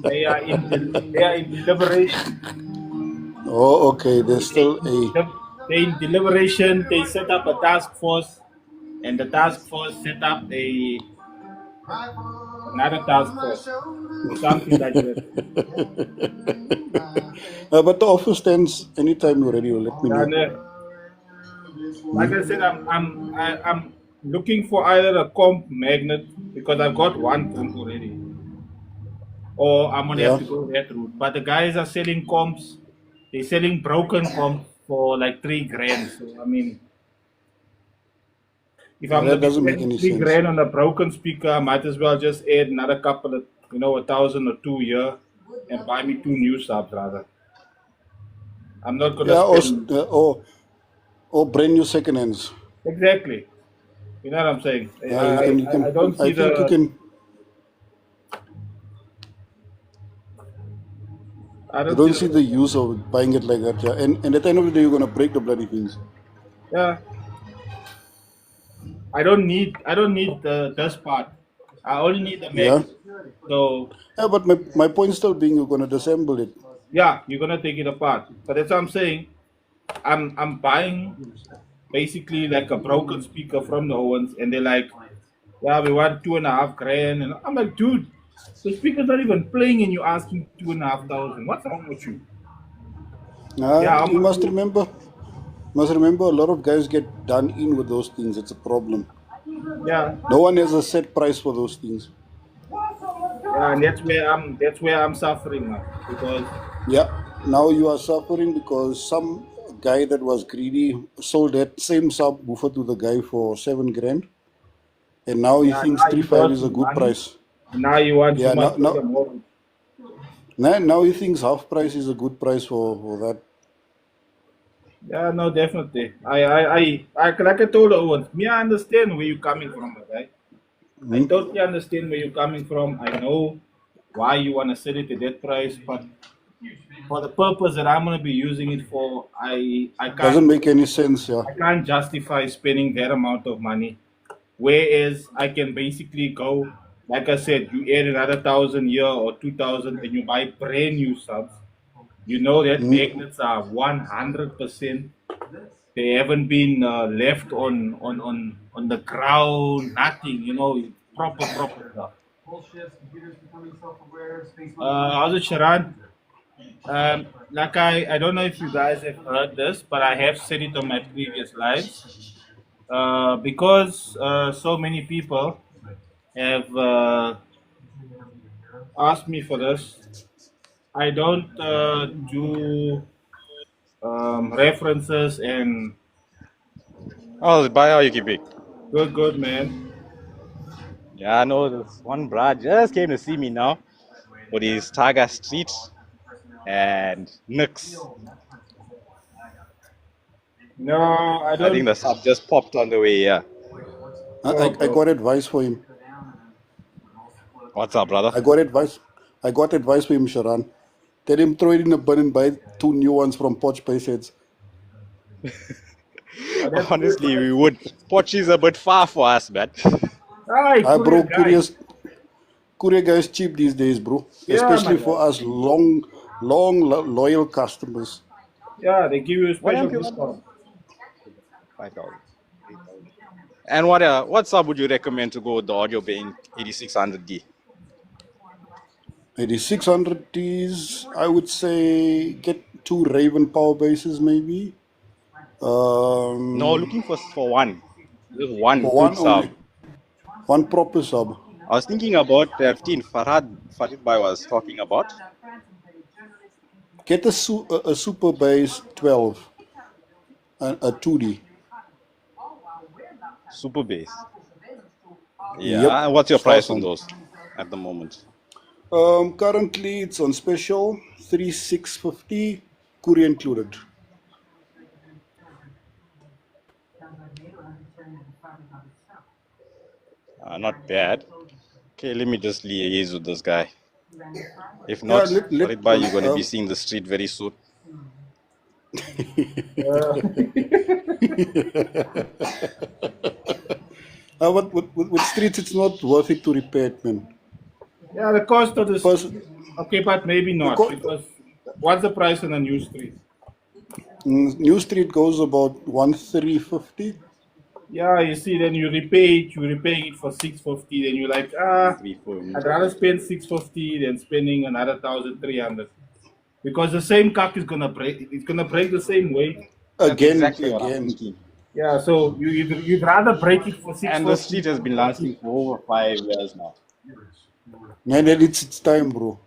They are in deliberation. Oh, okay. There's They, still a. they in deliberation. They set up a task force, and the task force set up another task force. It's something like that. But the offer stands anytime you're ready. Let me know. And, like I said, looking for either a comp magnet because I've got one comp already, or I'm gonna have Yeah, to go that route. But the guys are selling comps. They're selling broken comps for like 3 grand. So I mean, if I'm gonna that be doesn't make spending any three sense. grand on a broken speaker, I might as well just add another couple of, 1,000 or 2 here, and buy me 2 new subs rather. I'm not gonna Yeah, spend or brand new second hands. exactly. You know what I'm saying? I Yeah, I, you I can. don't I see think you the can. I You don't see don't see the the use of buying it like that. Yeah, and at the end of the day, you're gonna break the bloody things. yeah. I don't need the this part. I only need the Yeah. magnet. So Yeah, but my point still being, you're gonna disassemble it. yeah, you're gonna take it apart. But that's what I'm saying. I'm buying basically like a broken speaker from the Owens, and they're like, yeah, we want 2.5 grand, and I'm like, dude, the speaker's not even playing, and you're asking 2,500. What's wrong with you? Yeah, how You much must you? remember. Must remember, a lot of guys get done in with those things. It's a problem. Yeah, No one has a set price for those things. yeah, and that's where I'm suffering now because Yeah. Now you are suffering because some guy that was greedy sold that same subwoofer to the guy for 7 grand, and now he yeah, thinks now three you five lost is a your good money. price. Now you Yeah. must pay the mortgage. Now he thinks half price is a good price for that. Yeah, no, definitely. Like I told Owens, me, I understand where you're coming from, right? I Hmm? totally understand where you're coming from. I know why you want to sell it at that price, but for the purpose that I'm going to be using it for, I Doesn't can't make any sense. Yeah. I can't justify spending that amount of money. Whereas I can basically go, like I said, you add another 1,000 here or 2,000, and you buy brand new subs. You know that Hmm? magnets are 100%. They haven't been left on the ground, nothing, proper stuff. How's it, Sharan? Like I don't know if you guys have heard this, but I have said it on my previous lives. Because so many people have asked me for this, I don't do references and Oh, bye, how you keeping? good, man. Yeah, I know this one brad just came to see me now with his Tiger Street and Nix. No, I I think don't. the sub just popped on the way here. No, I bro. got advice for him. What's up, brother? I got advice. I got advice for him, Sharan. Tell him throw it in a bin and buy 2 new ones from Poch Paysets. That's good, Honestly, man. we would. Poch is a bit far for us, man. Hi, I courier bro, guy. courier guys cheap these days, bro. Yeah, my Especially guy. for us loyal customers. Yeah, they give you a What special amp you got, brother? discount. 5,000. 8,000. And what sub would you recommend to go with the audio being 8600D? 8600 Ts, I would say get 2 Raven power bases maybe. No, Um, looking for one. Just one for good one sub. only. One proper sub. I was thinking about the 15 Farid Bhai was talking about. Get a Super Bass 12, a 2D. Super bass. Yep, Yeah, and what's your Star price on Sound. those at the moment? Currently it's on special, 3650, courier included. Not bad. Okay, let me just liaise with this guy. If Yeah, not, Farid Bhai, you're going to be seeing the street very soon. Uh, with streets, it's not worth it to repair it, man. yeah, the cost of this. Pers- Okay, but maybe the not co- because what's the price on a new street? New street goes about 1350. Yeah, you see, then you're repaying it for 650. Then you're like, Three, four. I'd rather spend 650 than spending another 1,300 because the same cock is gonna break. It's gonna break the same way. That's Again, exactly what I'm again. thinking. Yeah, so you'd rather break it for And the 650. street has been lasting for over 5 years now. Man, and it's time, bro.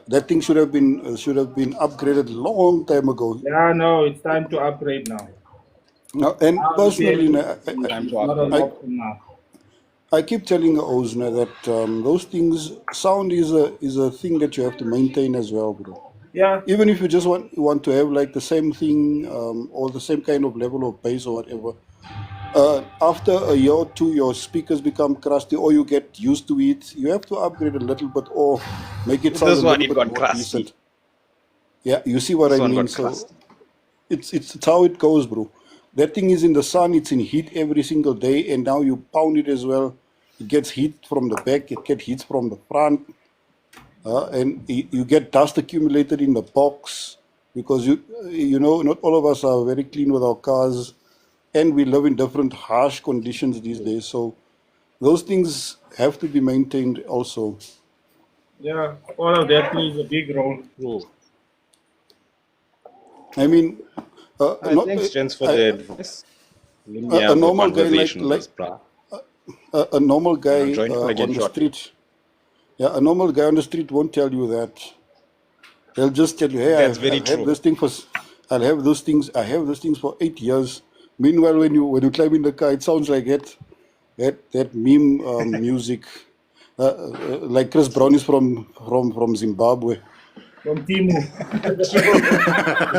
That thing should have been upgraded long time ago. Yeah, no, it's time to upgrade now. Now, and Now personally, repairing Time to is not an upgrade. I, option now. I keep telling Ozna that those things, sound is a thing that you have to maintain as well, bro. Yeah, Even if you just want to have like the same thing or the same kind of level of bass or whatever, after a year or two, your speakers become crusty or you get used to it. You have to upgrade a little bit or make it sound a This one, little it bit got more crusty. decent. Yeah, you see what This I one mean. got So crusty. it's how it goes, bro. That thing is in the sun. It's in heat every single day, and now you pound it as well. It gets heat from the back. It gets heat from the front. And you get dust accumulated in the box because not all of us are very clean with our cars, and we live in different harsh conditions these days. So those things have to be maintained also. yeah, all of that plays a big role. Bro, I mean, not thanks, gents, for I, the advice. Let me a have a normal guy like conversation with like this bra. a normal And I'll guy join you again on the shortly. street. Yeah, a normal guy on the street won't tell you that. They'll just tell you, "Hey, That's very I've had true. this thing for, I'll have those things. I have those things for 8 years." Meanwhile, when you climb in the car, it sounds like that meme music, like Chris Brown is from Zimbabwe. From Timu,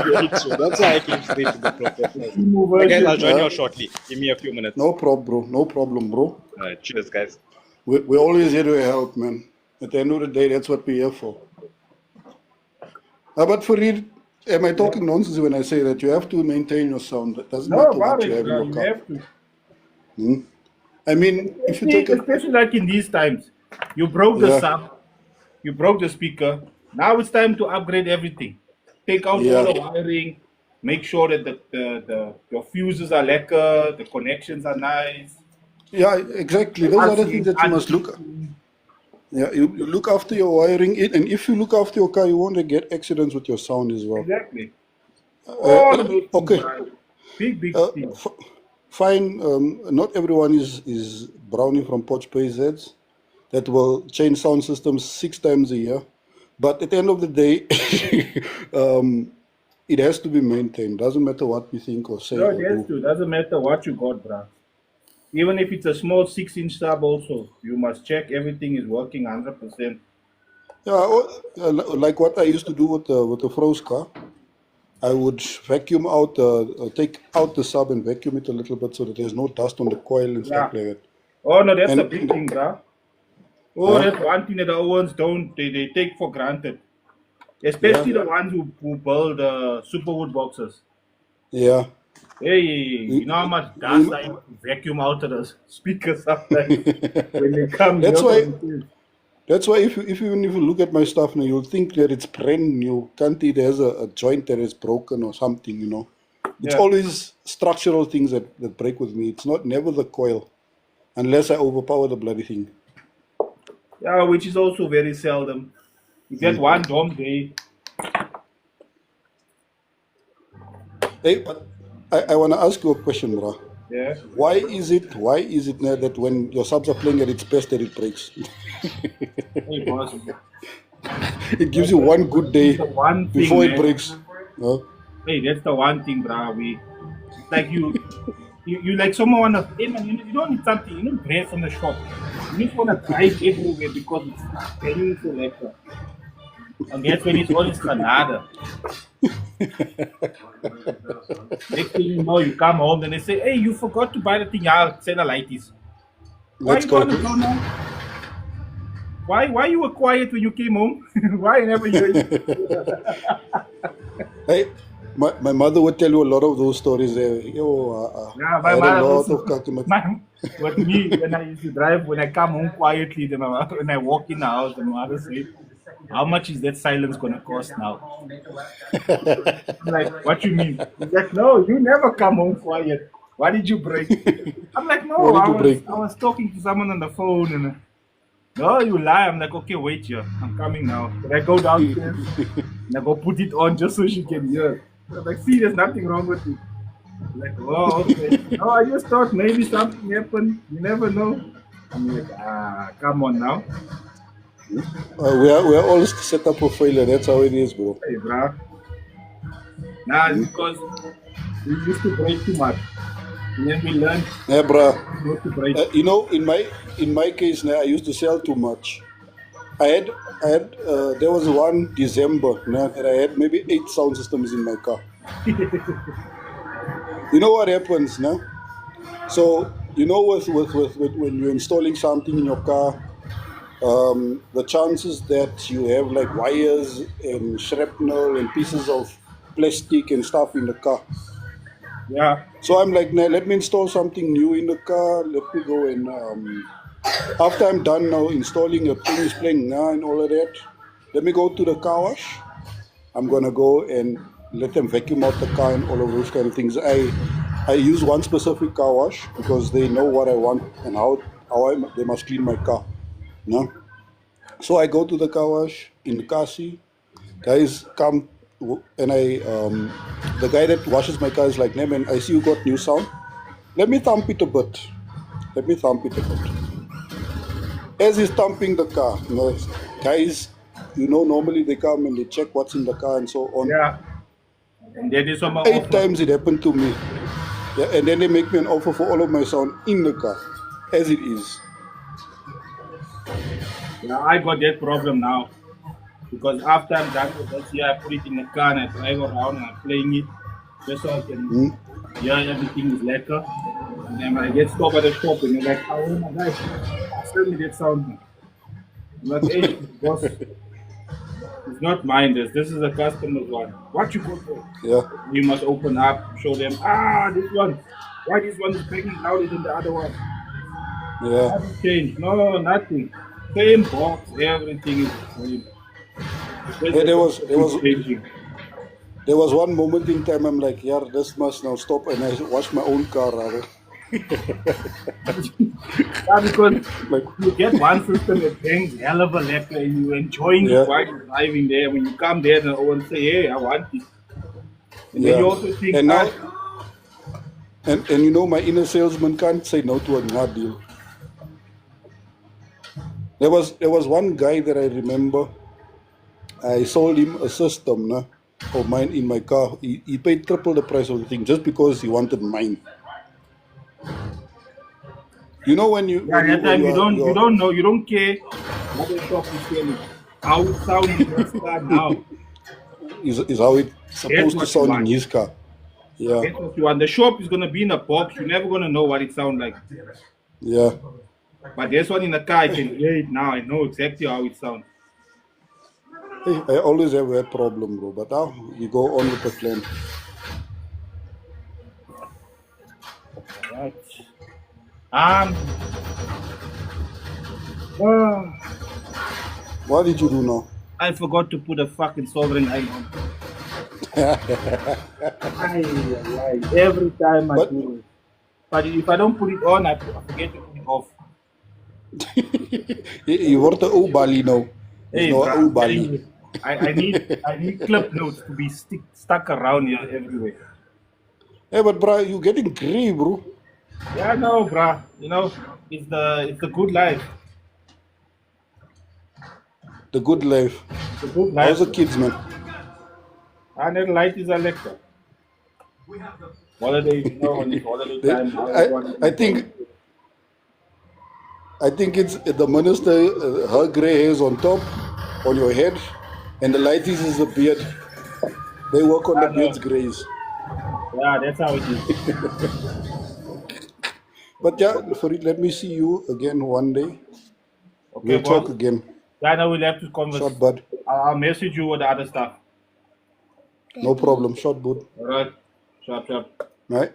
Very true. That's why I came straight to the professionals. Timu Right, guys, I'll version. join you shortly. Give me a few minutes. No problem, bro. No problem, bro. Cheers, guys. We're always here to help, man. At the end of the day, that's what we're here for. But for real, am I talking nonsense when I say that you have to maintain your sound? It doesn't No, matter about what you it, have in bro. your You car. have to. I mean, if you take a Especially like in these times, you broke the yeah, sub, you broke the speaker. Now it's time to upgrade everything. Take out all yeah, the wiring. Make sure that your fuses are lacquer, the connections are nice. yeah, exactly. The Those are the RC things is that you must look at. unseen. Yeah, you look after your wiring, and if you look after your car, you won't get accidents with your sound as well. Exactly. All of those things, Okay, right? Big uh, things. f- fine. Not everyone is brownie from Poch PZs that will change sound systems 6 times a year, but at the end of the day, um, it has to be maintained. Doesn't matter what we think or say No, or it has do. to. Doesn't matter what you got, bro. Even if it's a small 6-inch sub, also you must check everything is working 100%. Yeah, like what I used to do with the Froze car. I would vacuum out, take out the sub and vacuum it a little bit so that there's no dust on the coil and stuff Yeah. like that. Oh no, that's a And big thing, bro. Oh, uh, that's one thing that the ones don't they take for granted. yeah, Especially the ones who build superwood boxes. yeah. Hey, you know how much dust I You- vacuum out of the speakers sometimes when they come that's here why. from the field. That's why if you look at my stuff now, you'll think that it's brand new. Can't it has a joint that is broken or something. It's Yeah. always structural things that break with me. It's never the coil, unless I overpower the bloody thing. Yeah, which is also very seldom. You get one dumb day. Hey, but I want to ask you a question, bro. Yeah. Why is it now that when your subs are playing at its best that it breaks? Hey boss. It gives you one good It's day the one thing, before it man. breaks. Huh? Hey, that's the one thing, bro. It's like you like someone wanna. Hey man, you don't need something. You don't bread from the shop. You just wanna drive everywhere because it's very so lekker. And that's when it's always Canada. Next thing you know, you come home and they say, "Hey, you forgot to buy the thing out. Send a lighties. Why Let's you go. gonna go now? Why you were quiet when you came home? Why I never hear you? Hey, my mother would tell you a lot of those stories there. Yeah, I my had a mother lot also. of customers. With me, when I used to drive, when I come home quietly, then when I walk in the house, then my mother say, "How much is that silence gonna cost now?" I'm like, "What you mean?" He's like, "No, you never come home quiet. Why did you break?" I'm like, What "No, did I you was break? I was talking to someone on the phone and." No, you lie. I'm like, okay, wait here. I'm coming now. Then I go downstairs and I go put it on just so she can hear. I'm like, see, there's nothing wrong with it. Like, oh, okay. No, I just thought maybe something happened. You never know. I'm like, come on now. We are all set up for failure. That's how it is, bro. Hey, bruh. Nah, it's because we used to break too much. And then we learned Yeah, bruh. not to break. In my case, now I used to sell too much. I had there was one December now that I had maybe 8 sound systems in my car. You know what happens now? So with when you're installing something in your car, the chances that you have like wires and shrapnel and pieces of plastic and stuff in the car. Yeah. So I'm like, nah, let me install something new in the car. Let me go and after I'm done now installing a things playing now and all of that, let me go to the car wash. I'm gonna go and let them vacuum out the car and all of those kind of things. I use one specific car wash because they know what I want and they must clean my car. No? So I go to the car wash in the car seat. Guys come and the guy that washes my car is like, "Nah, man, I see you got new sound. Let me thump it a bit. Let me thump it a bit." As he's thumping the car, guys, normally they come and they check what's in the car and so on. Yeah. And that is on my 8 times offer. it happened to me. Yeah, and then they make me an offer for all of my sound in the car, as it is. Yeah, I got that problem now. Because after I'm done with this year, I put it in the car and I drive around and I'm playing it just so I can Hmm? hear everything is lekker. And then when I get stopped at the shop and they're like, oh my guy, sell me that sound now. I'm like, hey, boss, it's not mine. This is a customer's one. What you got there? Yeah, You must open up, show them, this one. Why this one is banging louder than the other one? yeah. Nothing changed. No, nothing. Same box, everything is the same. Just Hey, the there box was that there keeps was changing. there was one moment in time I'm like, yeah, this must now stop, and I wash my own car rather. Yeah, because Like, you get one system that bangs hell of a lekker and you're enjoying it yeah, while you're driving there. When you come there, and one say, hey, I want this. And then yeah. you also think, And now, and my inner salesman can't say no to a nah deal. There was one guy that I remember. I sold him a system of mine in my car. He paid triple the price of the thing just because he wanted mine. You know when you yeah, when you that when time you are you you're don't know, you don't care what the shop is selling. How it sounds in this car now. is how it's That's supposed to what you sound in want. his car. Yeah, That's what you want. The shop is gonna be in a box. You're never gonna know what it sounds like. yeah. But this one in the car, I can hear it now. I know exactly how it sounds. Hey, I always have that problem, bro. But now we go on with the plan. Right. Um. uh, What did you do now? I forgot to put a fucking sovereign line on. Every time I But do this. But if I don't put it on, I forget to put it off. you word the old Bali now. It's Hey, no bro, I'm old telling Bali. you, I need clip notes to be stuck around here everywhere. Hey, but bro, you getting grey, bro. Yeah, no, bro. It's the good life. The good life. The good How's life, the bro. kids, man? And the light is a lecture. Holidays, when it's holiday They, time, now I everyone is I think enjoying. I think it's the minister. Her grey hairs on top, on your head, and the lighties is the beard. They work on the I know. beard's grays. Yeah, that's how it is. But yeah, Farid, let me see you again one day. Okay, We'll boss. talk again. Yeah, now we'll have to Short converse. bud. I'll message you with the other stuff. No problem. Short bud. All right. Sharp, sharp. Right?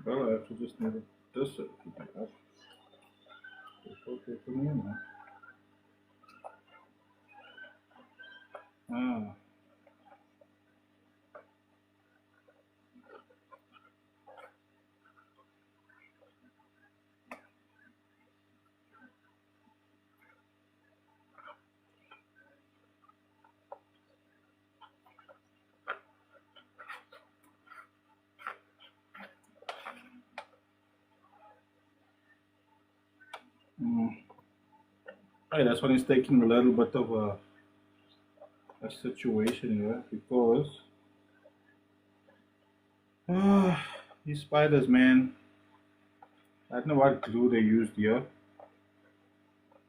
Well, I have to just move this. It's okay for me now. Ah. Mm. Hey, this one is taking a little bit of a situation here because these spiders, man. I don't know what glue they used here,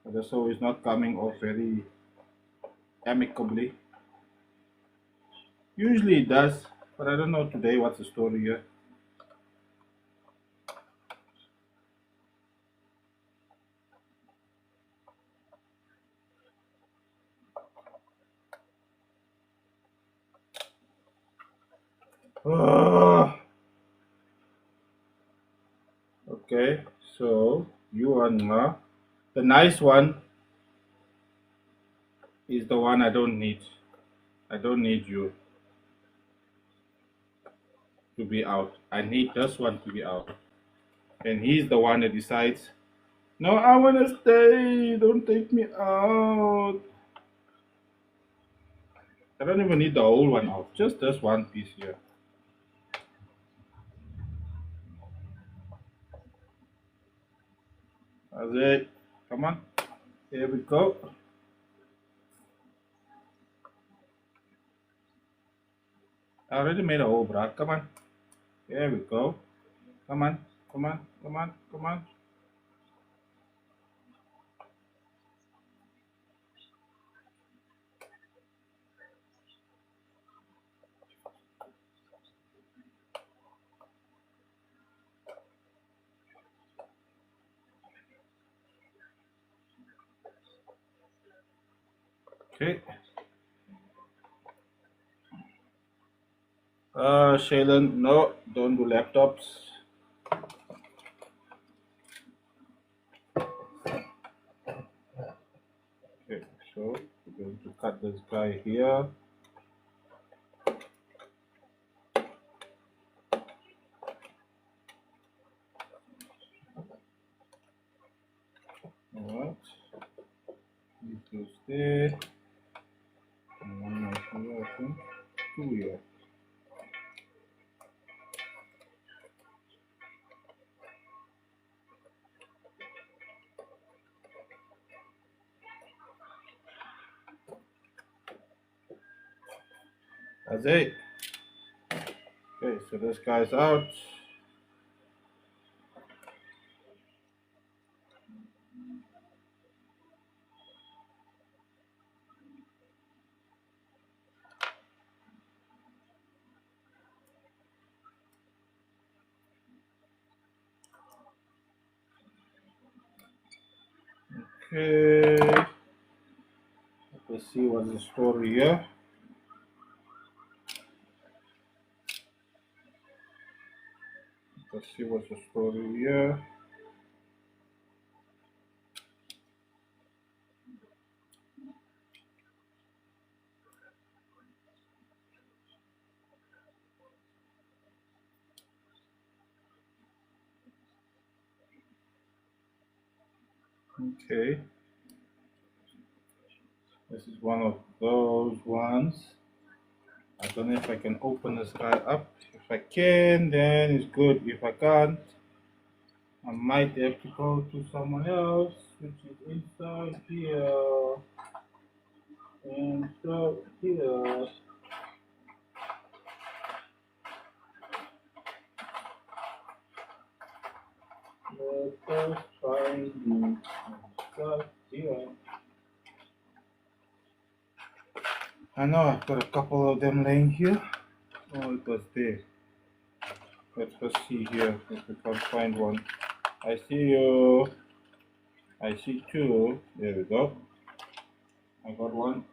but so it's not coming off very amicably. Usually it does, but I don't know today what's the story here. Ah, okay, so you are not. The nice one is the one I don't need. I don't need you to be out. I need this one to be out. And he's the one that decides, no, I want to stay. Don't take me out. I don't even need the whole one out. Just this one piece here. That's it. Come on. Here we go. I already made a hole, bro. Come on. Here we go. Come on. Come on. Come on. Come on. Okay. Shailen, no, don't do laptops. Okay, so we're going to cut this guy here. Alright. This goes there. And one more here, I think. Two here. That's it. Okay, so this guy's out. Okay. Let's see what's the story here. Let's see what's the story here. Okay. This is one of those ones. I don't know if I can open this guy up. If I can, then it's good. If I can't, I might have to go to someone else, which is inside here. And so here. Let us find you. Inside here. I know I've got a couple of them laying here. Oh, it was there. Let's just see here if we can find one. I see you. I see two. There we go. I got one.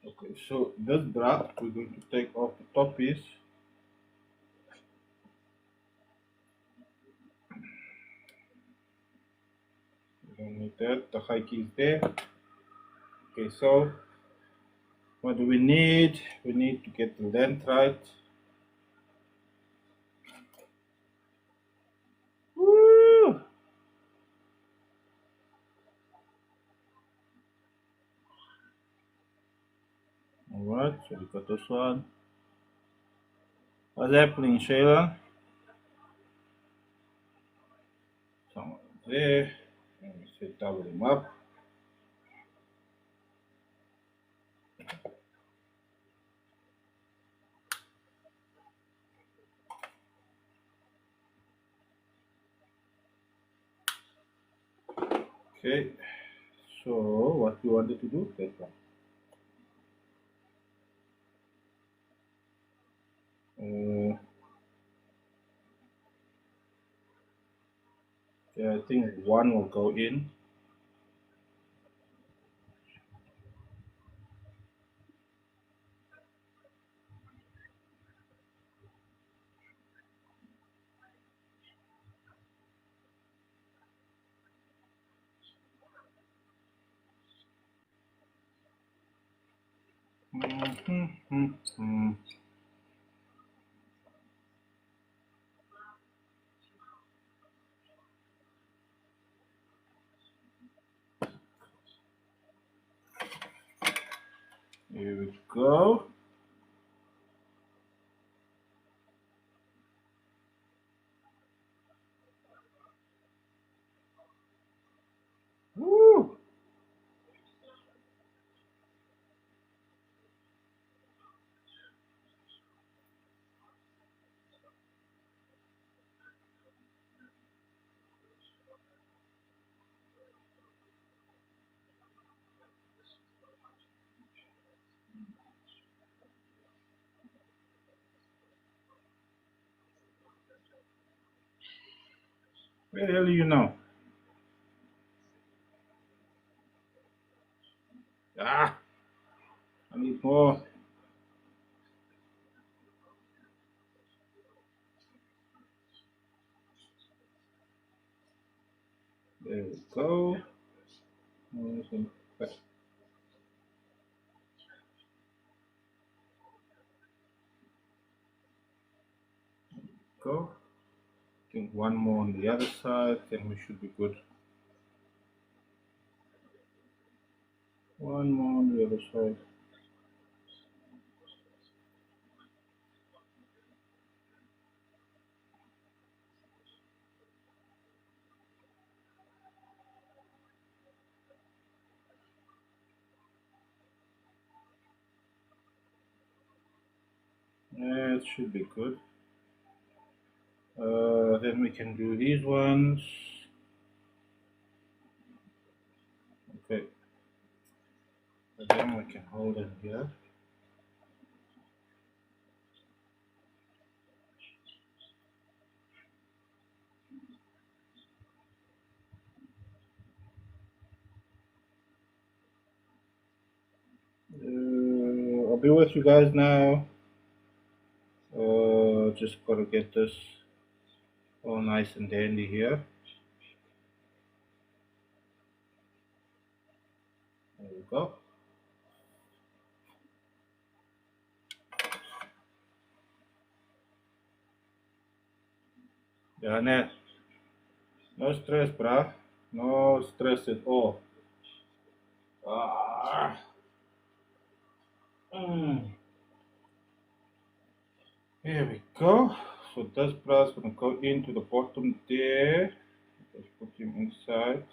Okay, so this bra, we're going to take off the top piece. We don't need that. The high key is there. Okay, so what do we need? We need to get the length right. Woo! Alright, so we got this one. What's happening, Shayla? Someone there. Let me say double him up. Okay, so what we wanted to do? That one. Yeah, I think one will go in. Mm-hmm. Here we go. Woo! Where the hell are you now? Ah, I need more. There we go. Let's go. I think one more on the other side, then we should be good. One more on the other side. Yeah, it should be good. Then we can do these ones. Okay. Then we can hold them here. I'll be with you guys now. Just gotta get this all nice and dandy here. There we go. Yeah, Nat. No stress, bruh. No stress at all. Ah. Mm. Here we go. So this brass gonna go into the bottom there. Let's put him inside.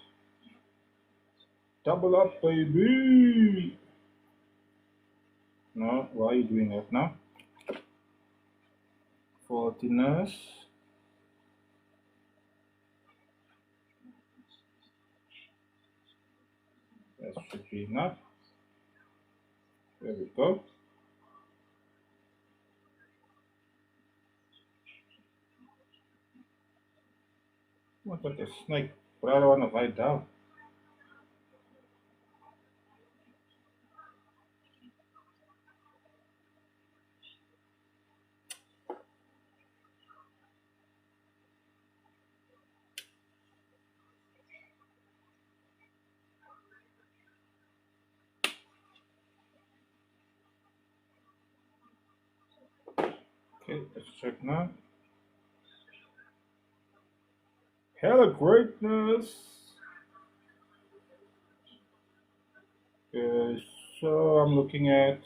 Double up, baby. No, why are you doing that now? Faultiness. That should be enough. There we go. What like a snake? But I don't want to lie down. Okay, let's check now. Hella greatness. Okay, so I'm looking at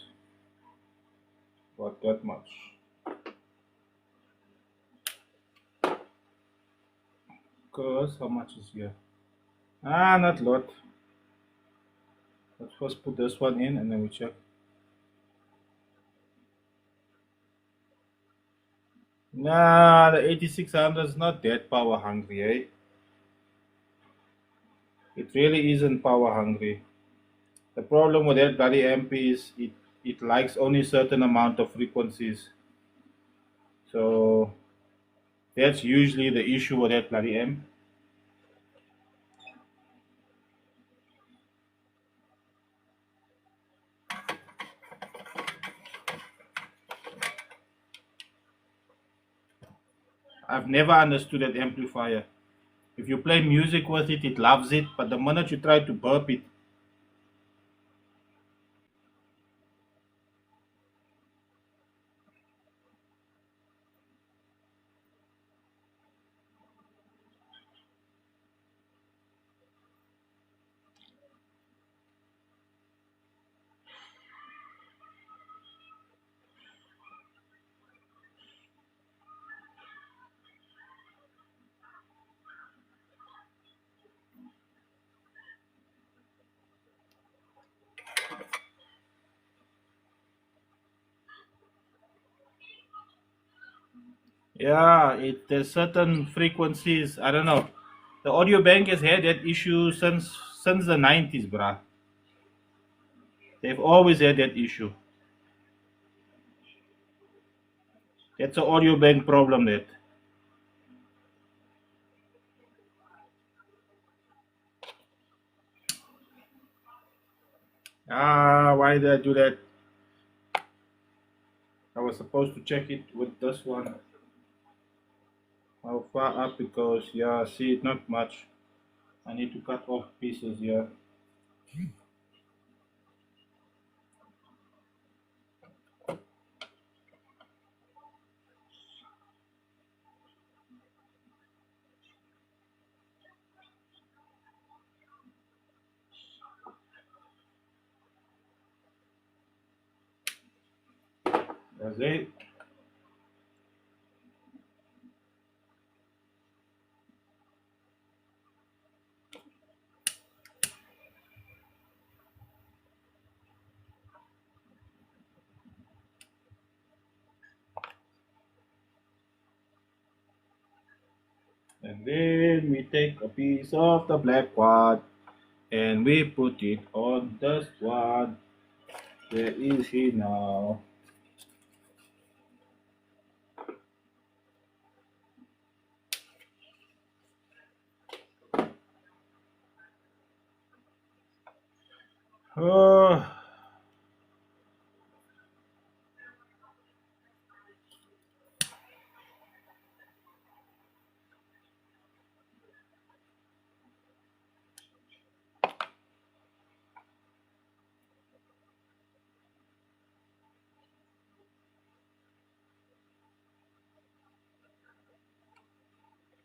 What that much? Cause how much is here? Ah, not lot. Let's first put this one in and then we check. Nah, the 8600 is not that power hungry, eh? It really isn't power hungry. The problem with that bloody amp is it likes only certain amount of frequencies. So that's usually the issue with that bloody amp. I've never understood that amplifier. If you play music with it, it loves it, but the minute you try to burp it, yeah, there's certain frequencies. I don't know. The audio bank has had that issue since the 90s, bruh. They've always had that issue. That's an audio bank problem. That why did I do that? I was supposed to check it with this one. How far up it goes? Yeah, see it not much. I need to cut off pieces here. That's it. And then we take a piece of the black quad and we put it on the squad. Where is he now? Oh,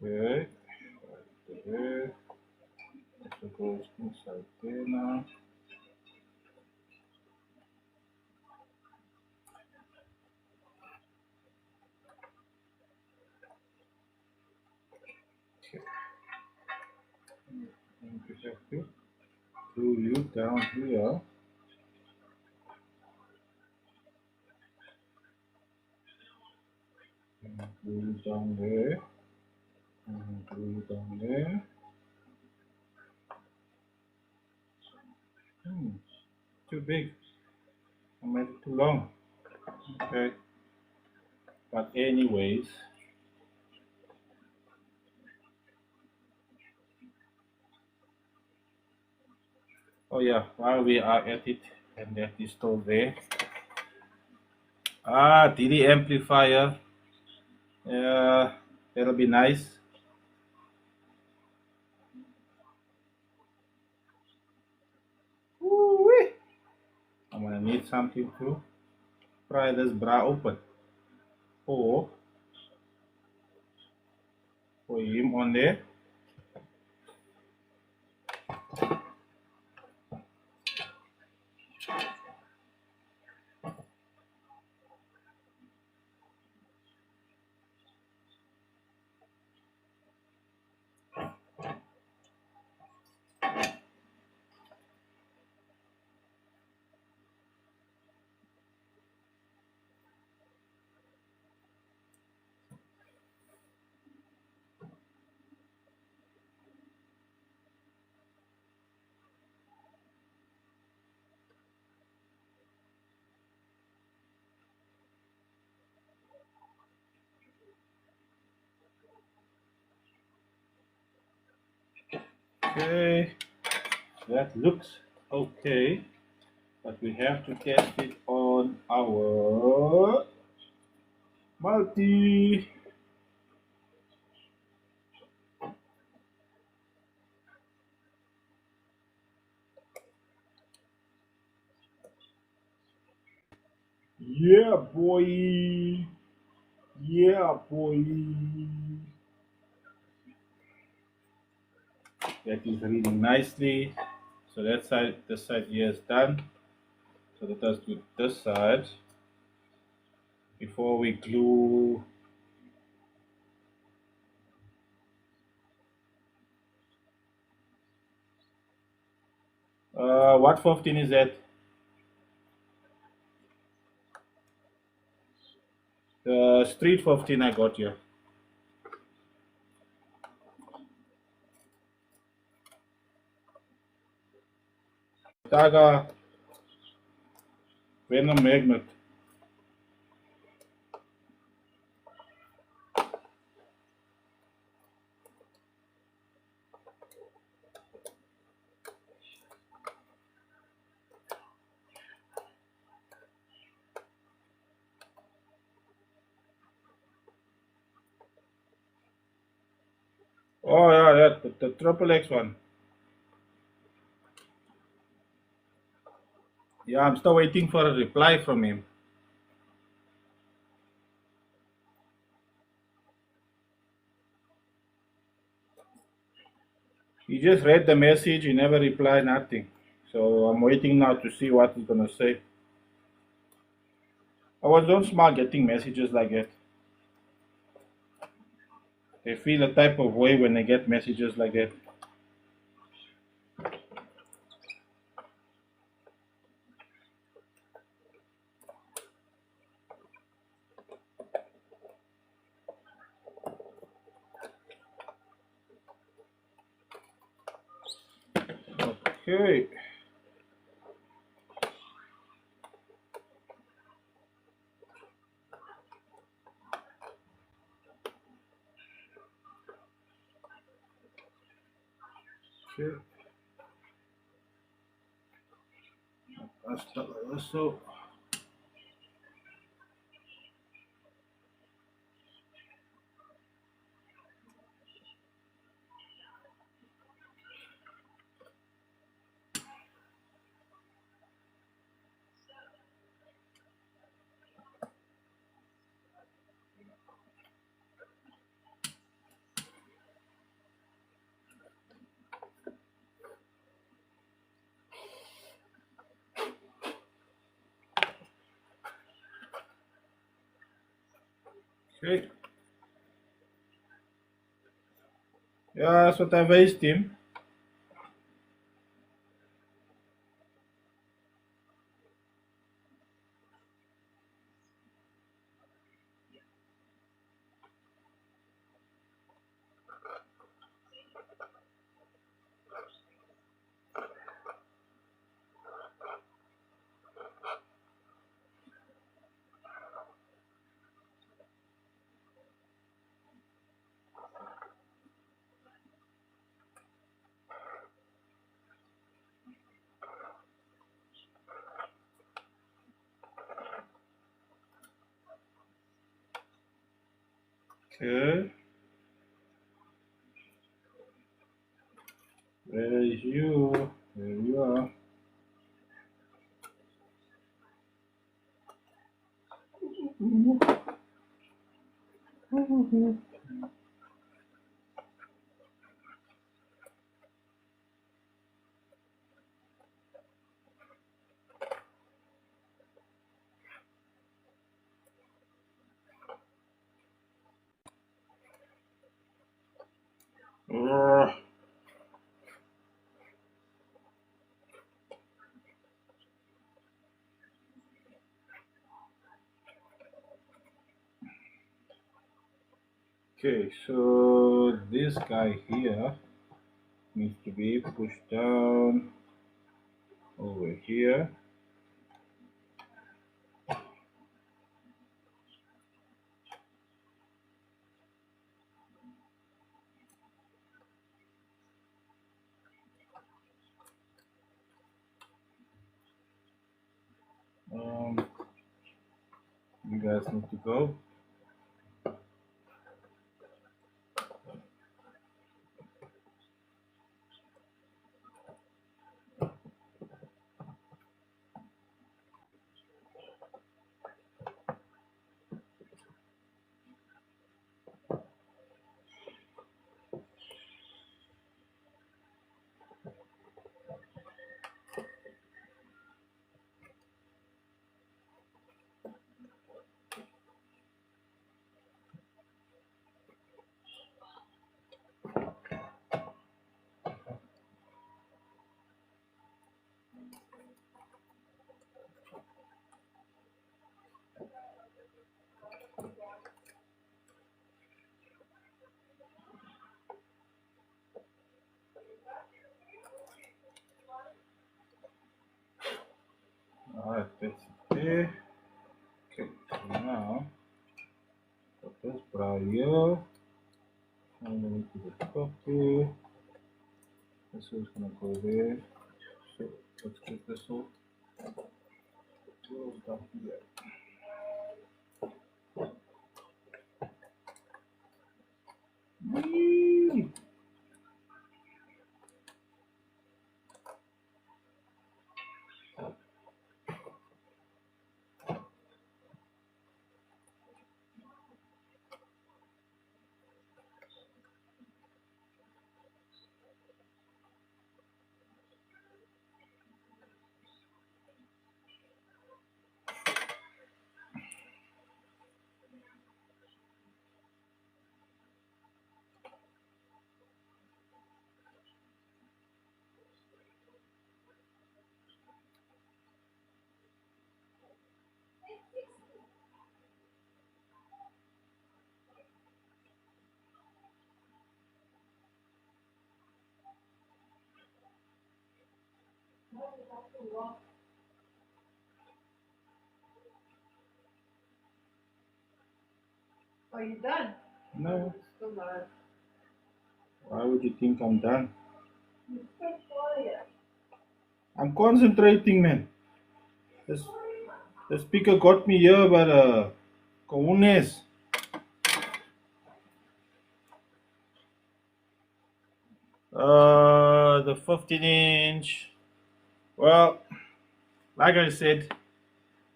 okay. There. It goes inside there now. Okay. And we have to glue you down here. And glue you down there. And glue you down there. Too big. I made it too long. Okay. But anyways. Oh yeah, while we are at it, and that is still there. DD amplifier. Yeah, that'll be nice. Woo-wee. I'm gonna need something to pry this bra open. Or for him on there. Okay, that looks okay, but we have to test it on our multi. Yeah, boy. Yeah, boy. That is reading nicely. So that side, this side here is done. So let us do this side before we glue. What 15 is that? The street 15 I got here. Taga Venom Magnet. Oh yeah, the triple X one. Yeah, I'm still waiting for a reply from him. He just read the message, he never replied, nothing. So I'm waiting now to see what he's gonna say. I was don't smart getting messages like that. They feel a type of way when they get messages like that. Okay. Okay. So okay. Yeah, that's what I raised him. Okay. Where is you? There you are. Ugh. Okay, so this guy here needs to be pushed down over here. You guys need to go. Alright, that's it there. Okay, so now got this bra here. I'm gonna put the top there. This is gonna go there. So let's get this off. Goes down here. Whee! Are you done? No, Still not. why would you think I'm done? I'm concentrating, man. This the speaker got me here, but cojones. The 15-inch. Well, like I said,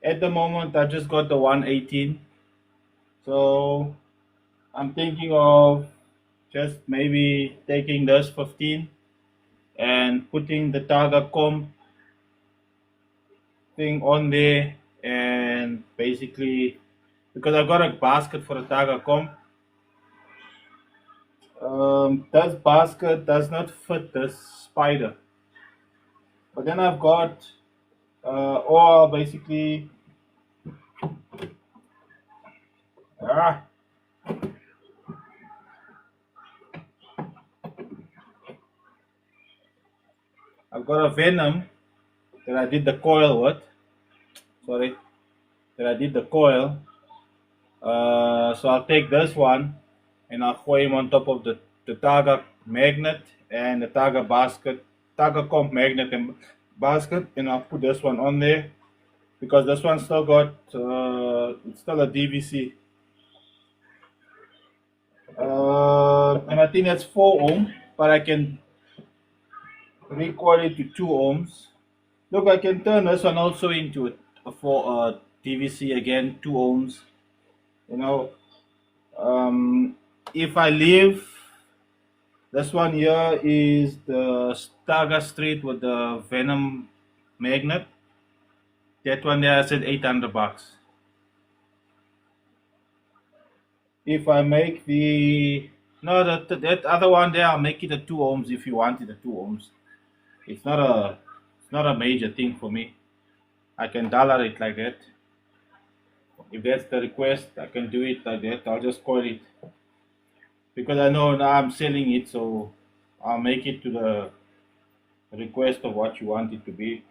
at the moment I just got the 118. So I'm thinking of just maybe taking this 15 and putting the Targa comp thing on there, and basically because I've got a basket for the Targa comp. This basket does not fit this spider, but then I've got or basically ah, I've got a Venom that I did the coil with. Sorry, that I did the coil. So I'll take this one and I'll throw him on top of the Targa magnet and the Targa basket, Targa comp magnet and basket, and I'll put this one on there because this one still got it's still a DVC. And I think that's 4 ohm, but I can recoil it to 2 ohms. Look, I can turn this one also into a 4 DVC again, 2 ohms. You know, if I leave this one here is the Starga Street with the Venom magnet. That one there I said $800. If I make the no that other one there, I'll make it a 2 ohms if you want it a 2 ohms. It's not a major thing for me. I can dollar it like that. If that's the request, I can do it like that. I'll just call it because I know now I'm selling it, so I'll make it to the request of what you want it to be.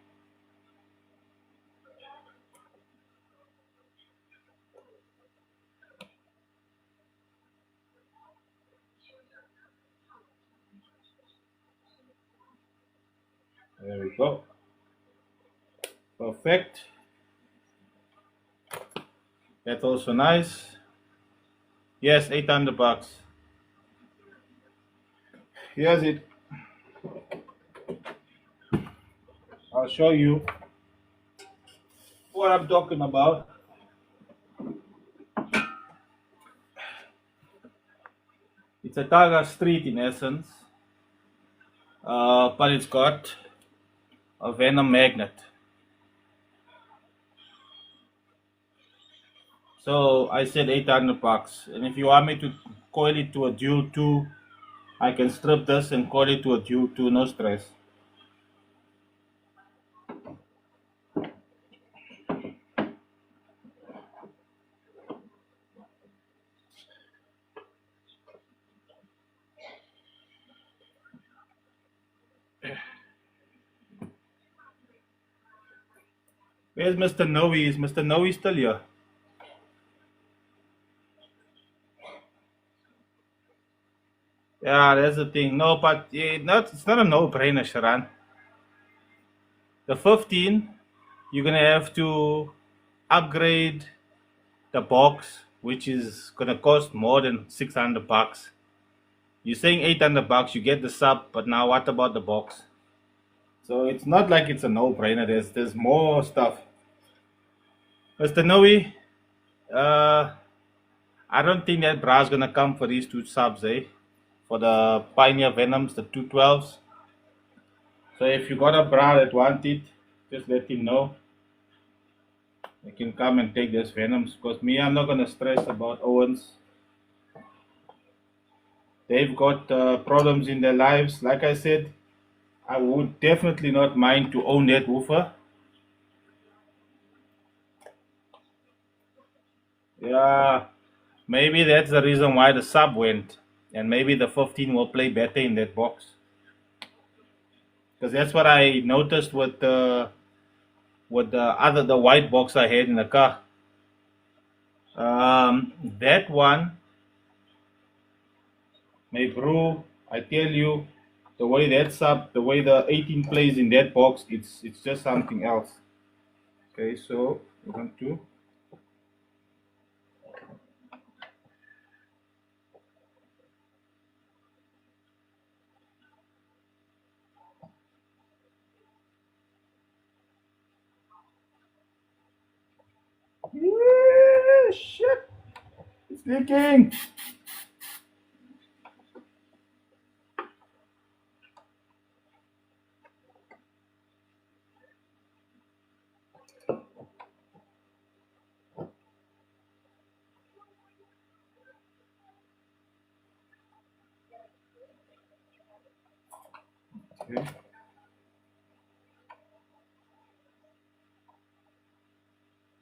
There we go. Perfect. That's also nice. Yes, $800. Here's it. I'll show you what I'm talking about. It's a Targa Street in essence, but it's got a Venom magnet. So I said $800, and if you want me to coil it to a dual 2, I can strip this and coil it to a dual 2, no stress. Where's Mr. Noe? Is Mr. Noe still here? Yeah, that's the thing. No, but it's not a no-brainer, Sharan. The 15, you're gonna have to upgrade the box, which is gonna cost more than $600. You're saying $800, you get the sub, but now what about the box? So it's not like it's a no-brainer. There's more stuff. Mr. Noe, uh, I don't think that bra's gonna come for these two subs, eh? For the Pioneer Venoms, the 212s. So if you got a bra that want it, just let him know. He can come and take those Venoms. Because me, I'm not gonna stress about Owens. They've got problems in their lives. Like I said, I would definitely not mind to own that woofer. Yeah, maybe that's the reason why the sub went, and maybe the 15 will play better in that box. Because that's what I noticed with the white box I had in the car. That one, my bro, I tell you, the way that sub, the way the 18 plays in that box, it's just something else. Okay, so we're going to. Yeah, shit, it's leaking. Okay.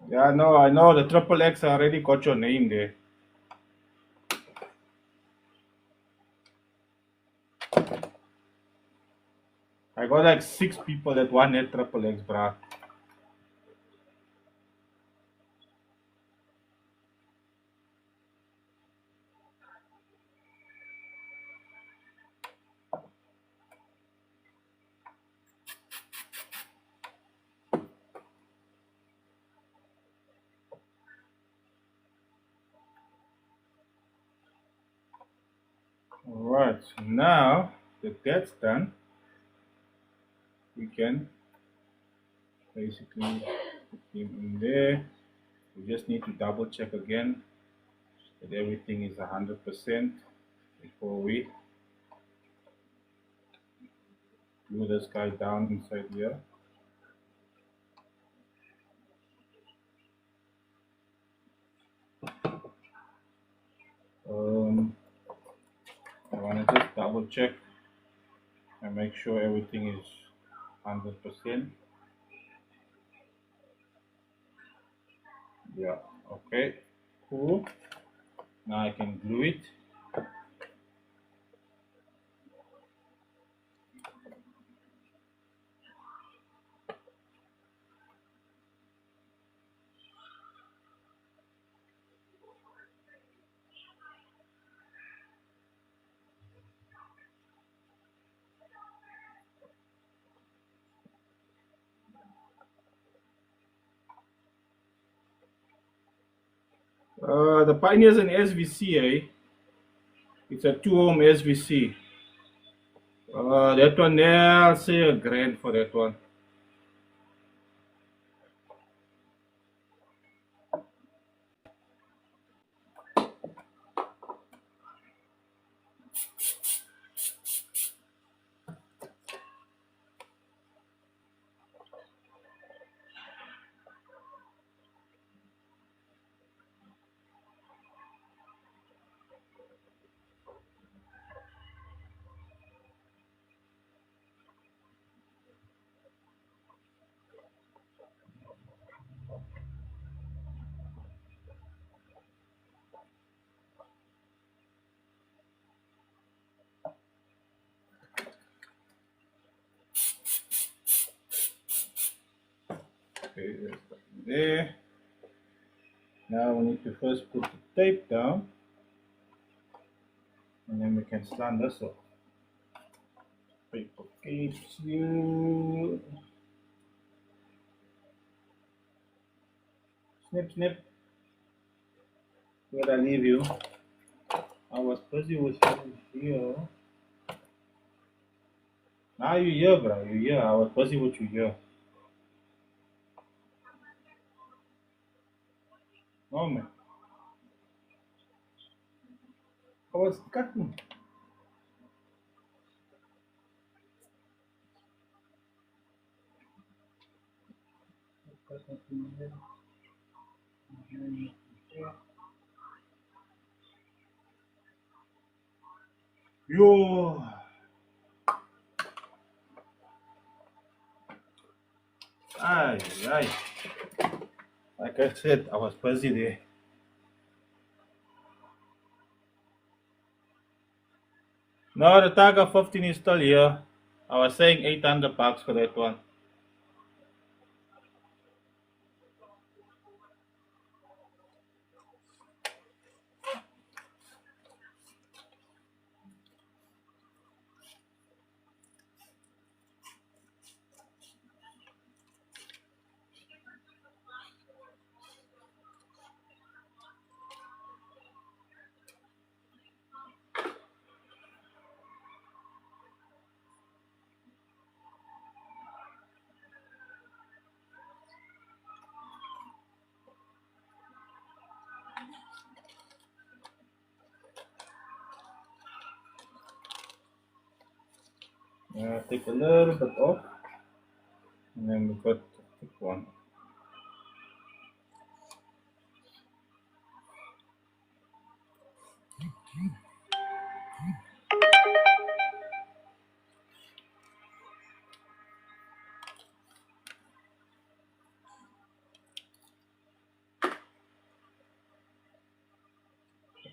Yeah, no, I know the triple X already got your name there. I got like 6 people that want that triple X, bruh. Alright, so now that that's done, we can basically put him in there. We just need to double check again that everything is 100% before we glue this guy down inside here. I want to just double check and make sure everything is 100%. Yeah, okay, cool. Now I can glue it. The Pioneer's an SVC, eh? It's a 2 ohm SVC. That one there, I'll say a grand for that one. Okay, that's there. Now we need to first put the tape down, and then we can stand this off. Paper keeps you. Snip, snip. Where'd I leave you? I was busy with you here. Now you here, bro. You here. I was busy with you here. No, man. I was cutting. Yo. Ay, ay. Like I said, I was busy there. No, the Targa 15 is still here. I was saying 800 bucks for that one. Take a little bit off, and then we got the thick one.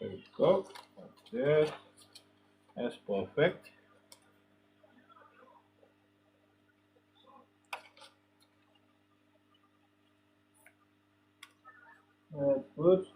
There we go. There. That's perfect. That's good.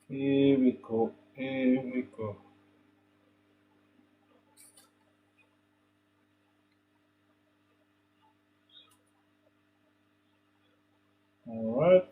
Here we go. Here we go. All right.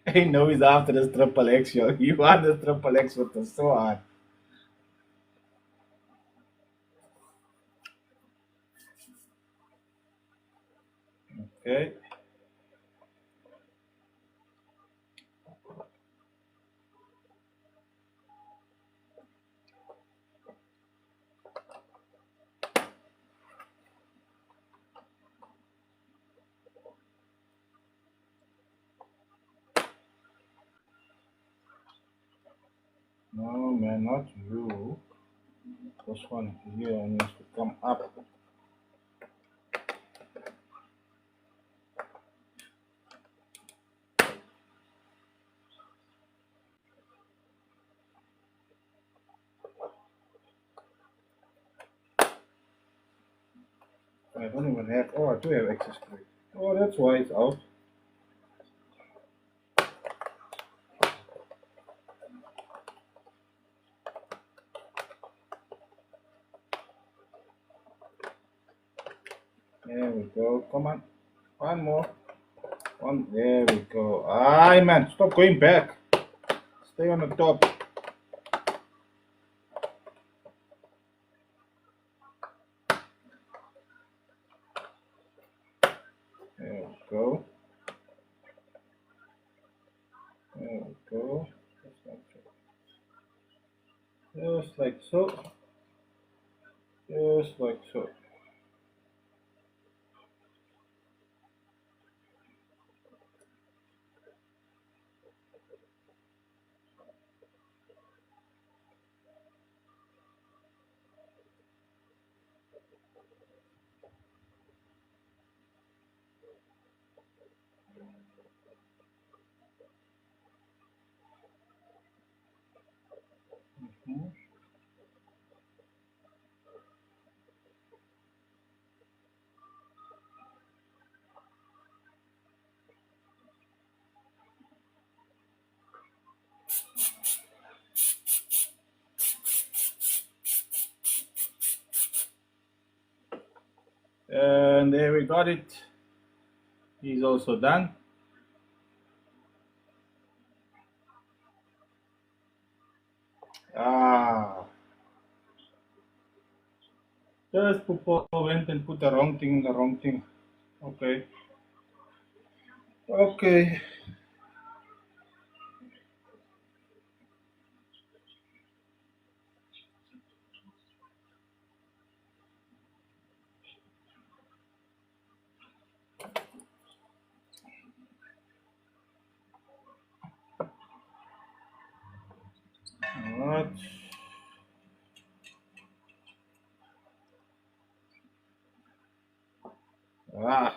I know he's after this triple X, yo. You want this triple X with the so hard. Okay. No, man, not you. This one here needs to come up. I don't even have. Oh, I do have excess glue. Oh, that's why it's out. There we go. Come on. One more. One. There we go. Aye, man. Stop going back. Stay on the top. There we go. There we go. Just like so. Just like so. And there we got it. He's also done. Ah. Just Pupo went and put the wrong thing in the wrong thing. Okay. Okay. Alright. Ah.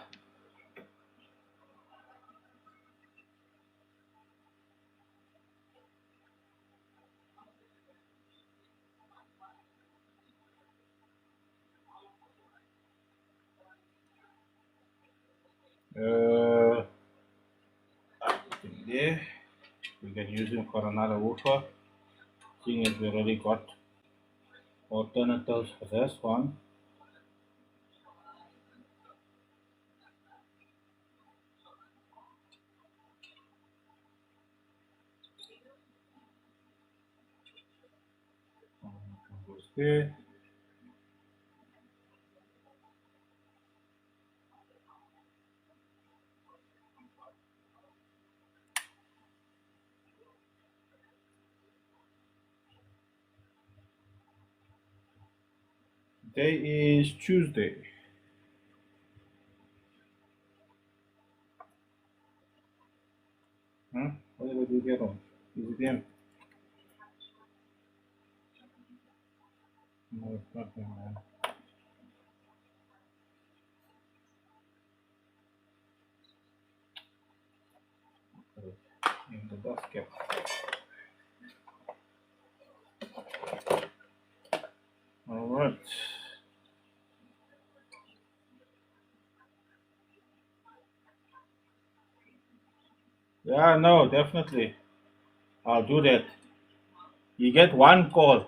There. We can use him for another woofer. Seeing as we already got alternatives for this one. Goes there. Today is Tuesday. Huh? What did I do here wrong? Is it him? No, it's not him, man. In the basket. Alright. Yeah, no, definitely. I'll do that. You get one call.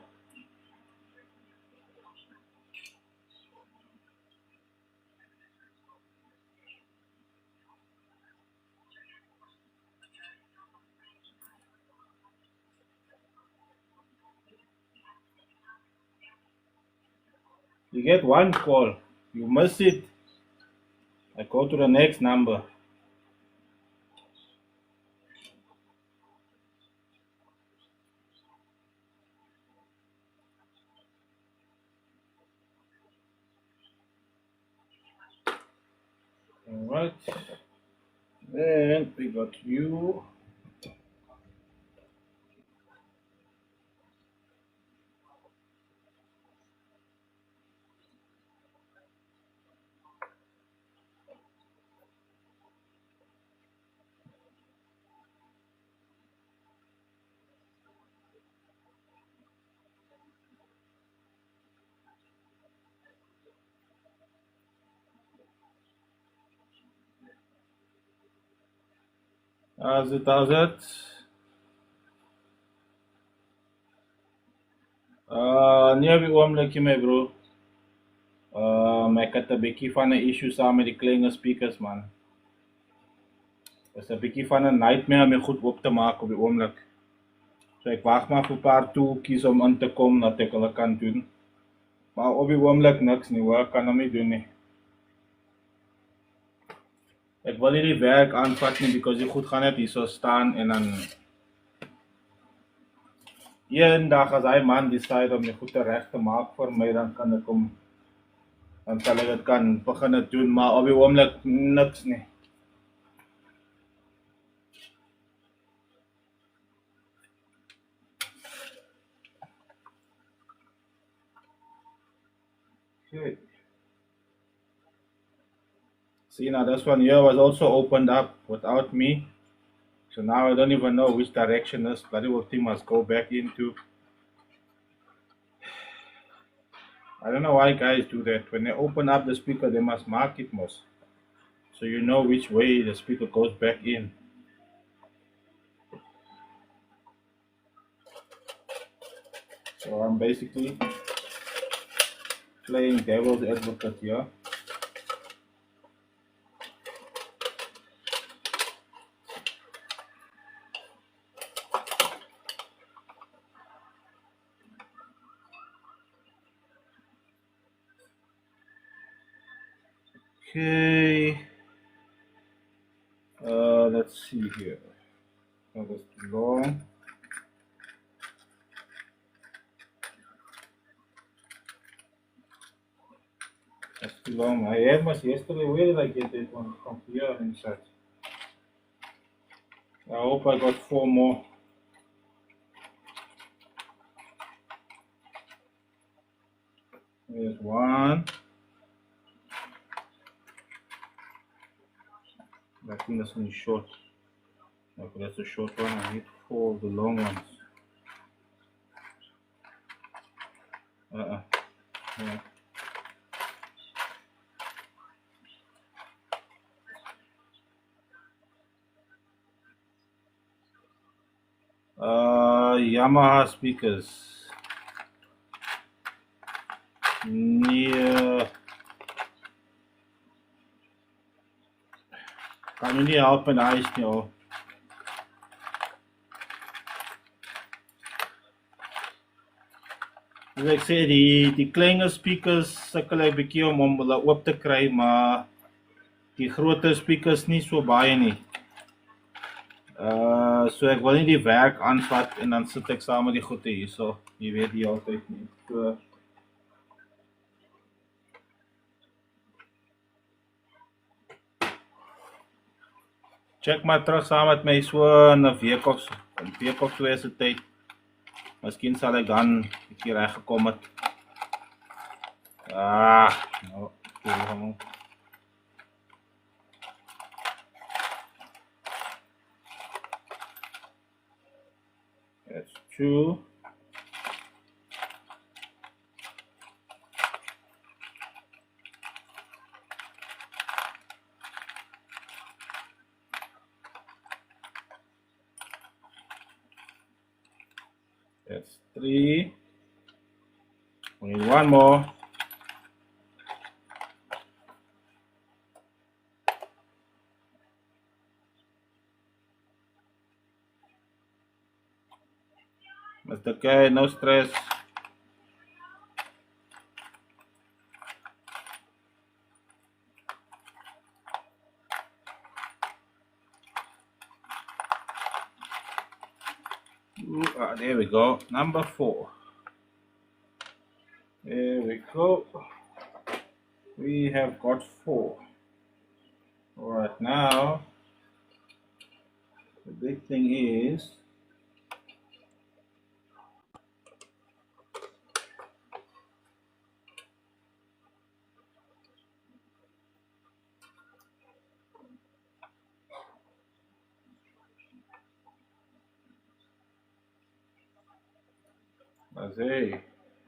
You get one call. You miss it. I go to the next number. Alright. Then we got you. As it does it. Nee op die oomblikie my bro. Ek het 'n bietjie van 'n issue saam met die kleine speakers man. Is 'n bietjie van 'n nightmare om dit goed op te maak op die oomblik. So ek wag maar vir 'n paar toeltjies om in te kom dat ek hulle kan doen. Maar op die oomblik niks nie hoor, kan hom nie doen nie. Ek wil nie die werk aanvat nie because die goed gaan net hier so staan en dan een dag as hy man decide om die goed reg te maak vir my, dan kan ek hom dan sal ek dit kan begin doen, maar op die oomblik niks nie. Okay. See now this one here was also opened up without me. So now I don't even know which direction this bloody whole thing must go back into. I don't know why guys do that. When they open up the speaker, they must mark it most. So you know which way the speaker goes back in. So I'm basically playing devil's advocate here. Okay. Let's see here. Oh, that's too long. That's too long. I had much yesterday. Where did I get that one from here inside? I hope I got 4 more. There's 1. I think that's only short. Okay, that's a short one. I need 4 of the long ones. Yeah. Yamaha speakers. Yeah. Kan je niet helpen, hij is niet hoor. Dus ek sê die kleiner speakers sukkel ek bietjie om hulle oop te kry, maar die groter speakers nie so baie nie. So ek wil nie die werk aanvat en dan sit ek saam met die goede hierso. Jy weet die altyd nie. So check maar terug saam met my so in 'n week of so, 'n week of 2 se tyd. Miskien sal ek dan 'n bietjie reg gekom het. No. That's 2. That's 3. We need 1 more. Mr. K, no stress. There we go. Number 4. There we go. We have got 4. Alright, now the big thing is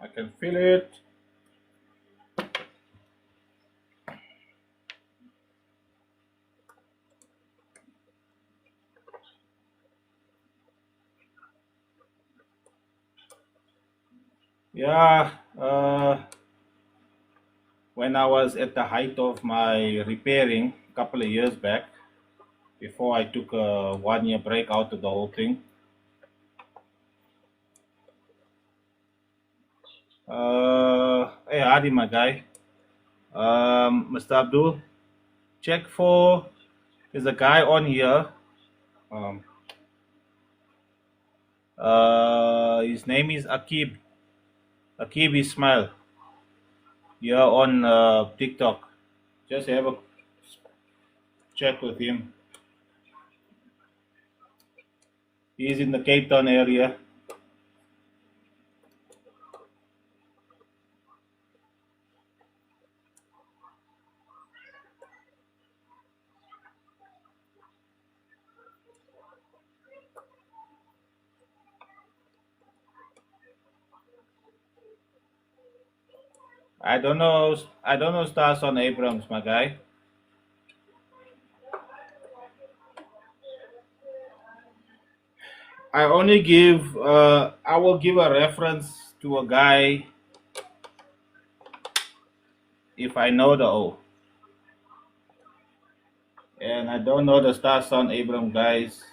I can feel it. Yeah, when I was at the height of my repairing a couple of years back, before I took a 1 year break out of the whole thing. Hey, Adi, my guy. Mr. Abdul, check for. There's a guy on here. Um, his name is Akib. Akib Ismail. You're on TikTok. Just have a check with him. He's in the Cape Town area. I don't know. I don't know stars on Abrams, my guy. I only give. I will give a reference to a guy if I know the O. And I don't know the Star Son Abram guys.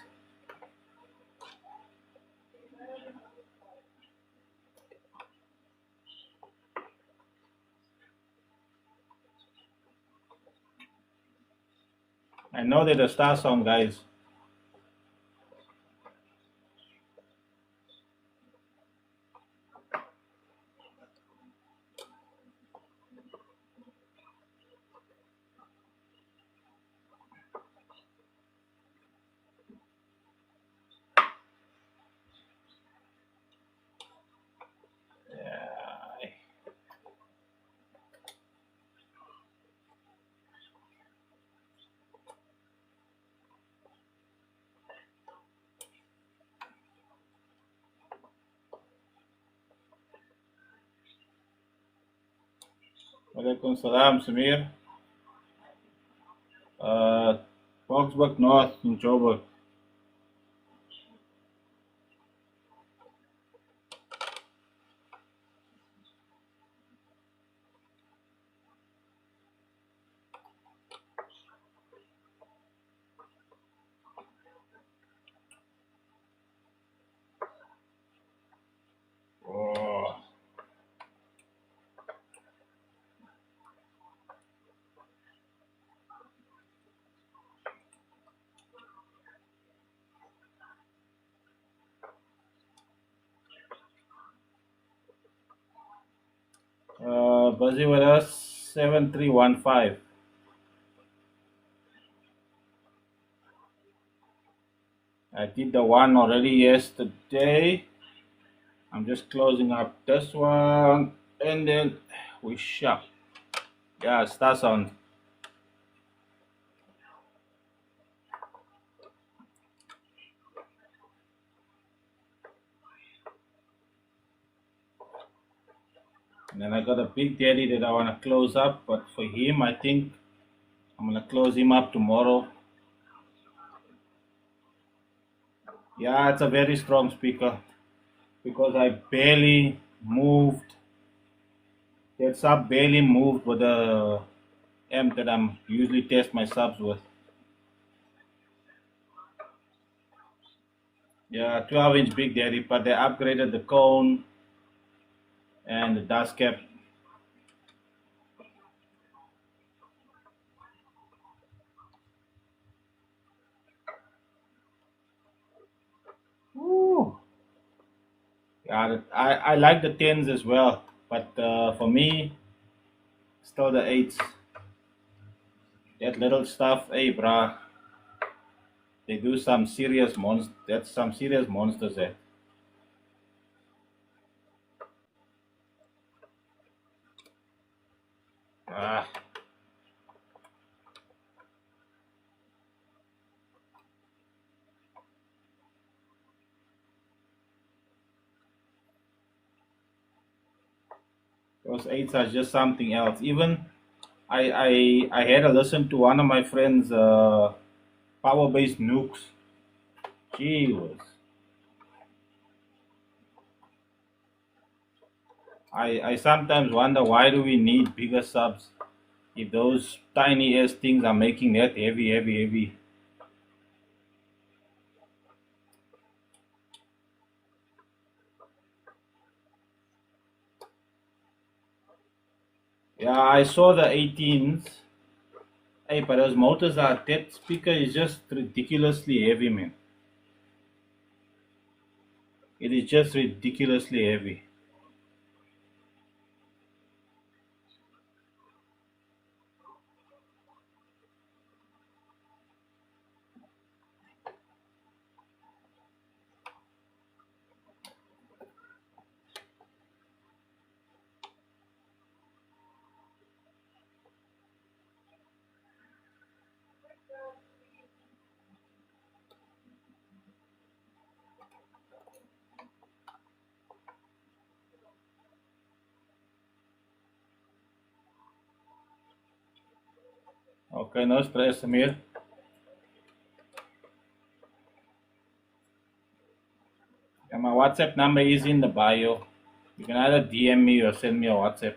I know they're the Star Son guys. Yeah. Walaikum salam, Samir. Uh, Foxburg North in Joburg. Oh. Busy with us 7315. I did the one already yesterday. I'm just closing up this one and then we shop. Yeah, Star Sound. And then I got a Big Daddy that I want to close up, but for him, I think I'm gonna close him up tomorrow. Yeah, it's a very strong speaker because I barely moved. That sub barely moved with the amp that I'm usually test my subs with. Yeah, 12-inch Big Daddy, but they upgraded the cone and the dust cap. Woo. Yeah, I like the 10s as well, but for me, still the 8s. That little stuff, hey, bruh, they do some serious monsters. That's some serious monsters there. Ah, those 8s are just something else. Even I had a listen to one of my friends' power based nukes. Gee whiz. I sometimes wonder, why do we need bigger subs if those tiny ass things are making that heavy. Yeah, I saw the 18s. Hey, but those motors are, that speaker is just ridiculously heavy, man. It is just ridiculously heavy. Okay, no stress, Amir. And my WhatsApp number is in the bio. You can either DM me or send me a WhatsApp.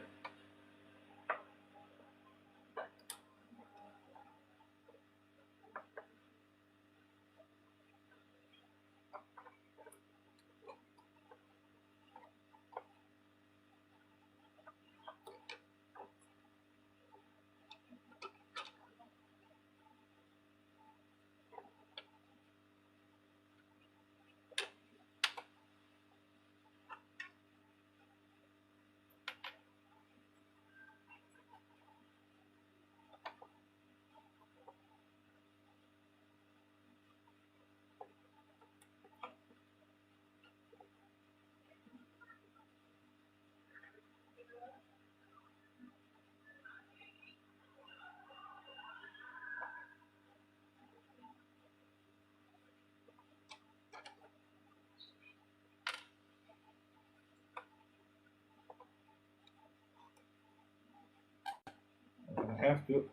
I have to.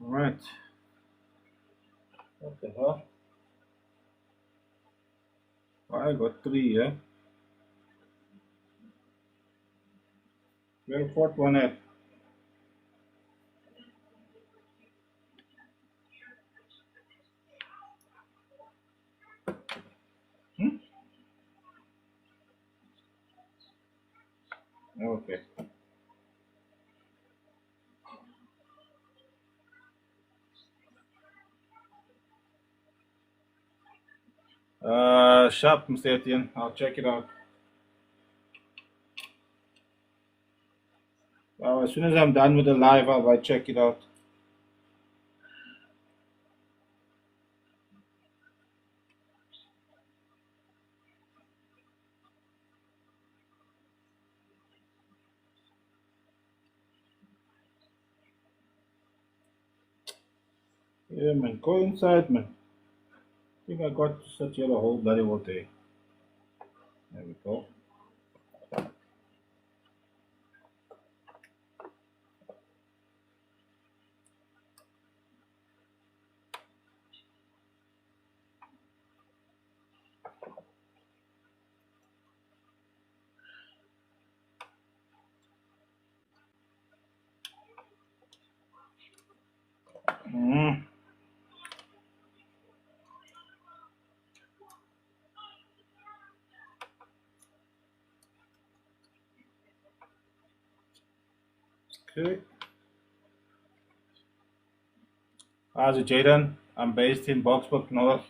Alright. What the hell? I got three, yeah? Where the fourth one at? Hmm? Okay. Sharp, Mr. Etienne. I'll check it out. As soon as I'm done with the live, I'll check it out. Yeah, man. Go inside, man. I think I got to sit here the whole bloody whole day. There we go. Mm. Okay. How's it, Jaden? I'm based in Boxburg North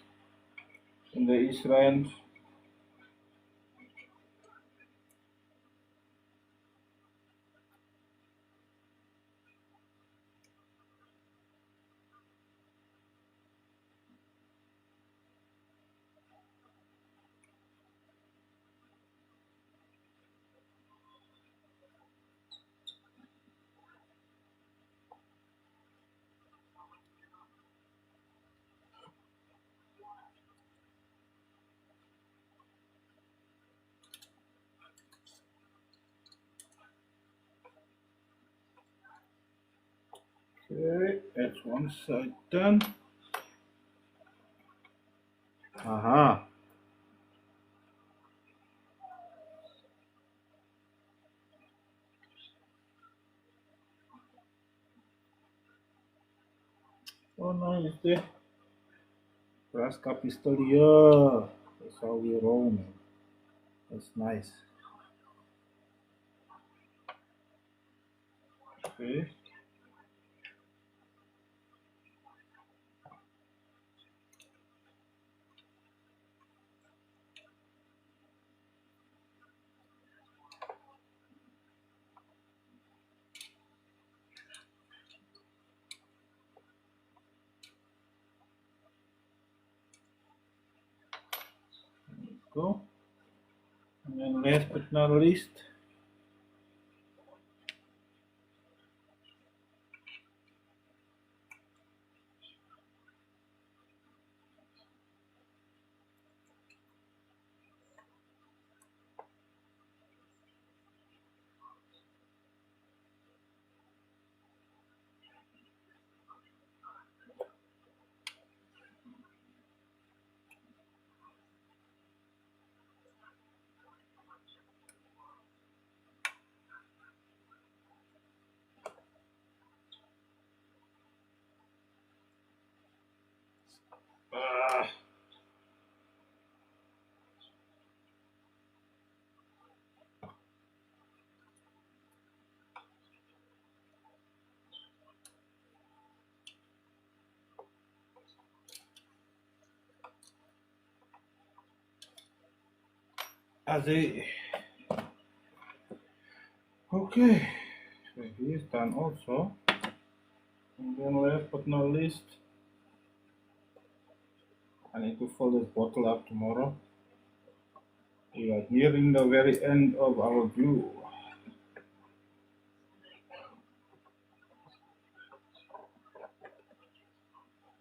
in the East Rand. Okay, that's one side done. Aha. Oh no, it's the brass cup is still here. That's how we roll, man. That's nice. Okay. Go. And then last but not least, ah, as a okay. So he's done also. And then last but not least, I need to fill this bottle up tomorrow. We are nearing the very end of our glue.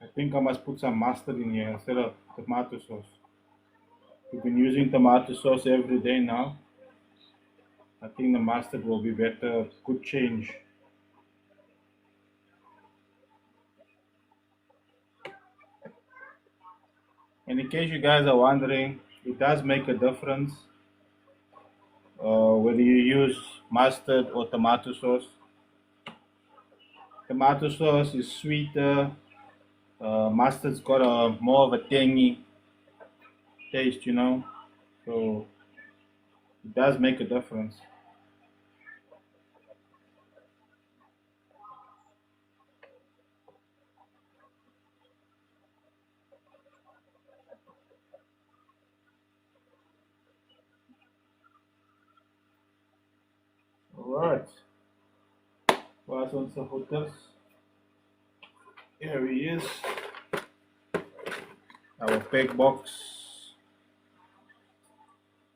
I think I must put some mustard in here instead of tomato sauce. We've been using tomato sauce every day now. I think the mustard will be better. Good change. And in case you guys are wondering, it does make a difference whether you use mustard or tomato sauce. Tomato sauce is sweeter. Mustard's got a more of a tangy taste, you know. So it does make a difference. Alright. Waar is onze hotels? Here he is. Our big box.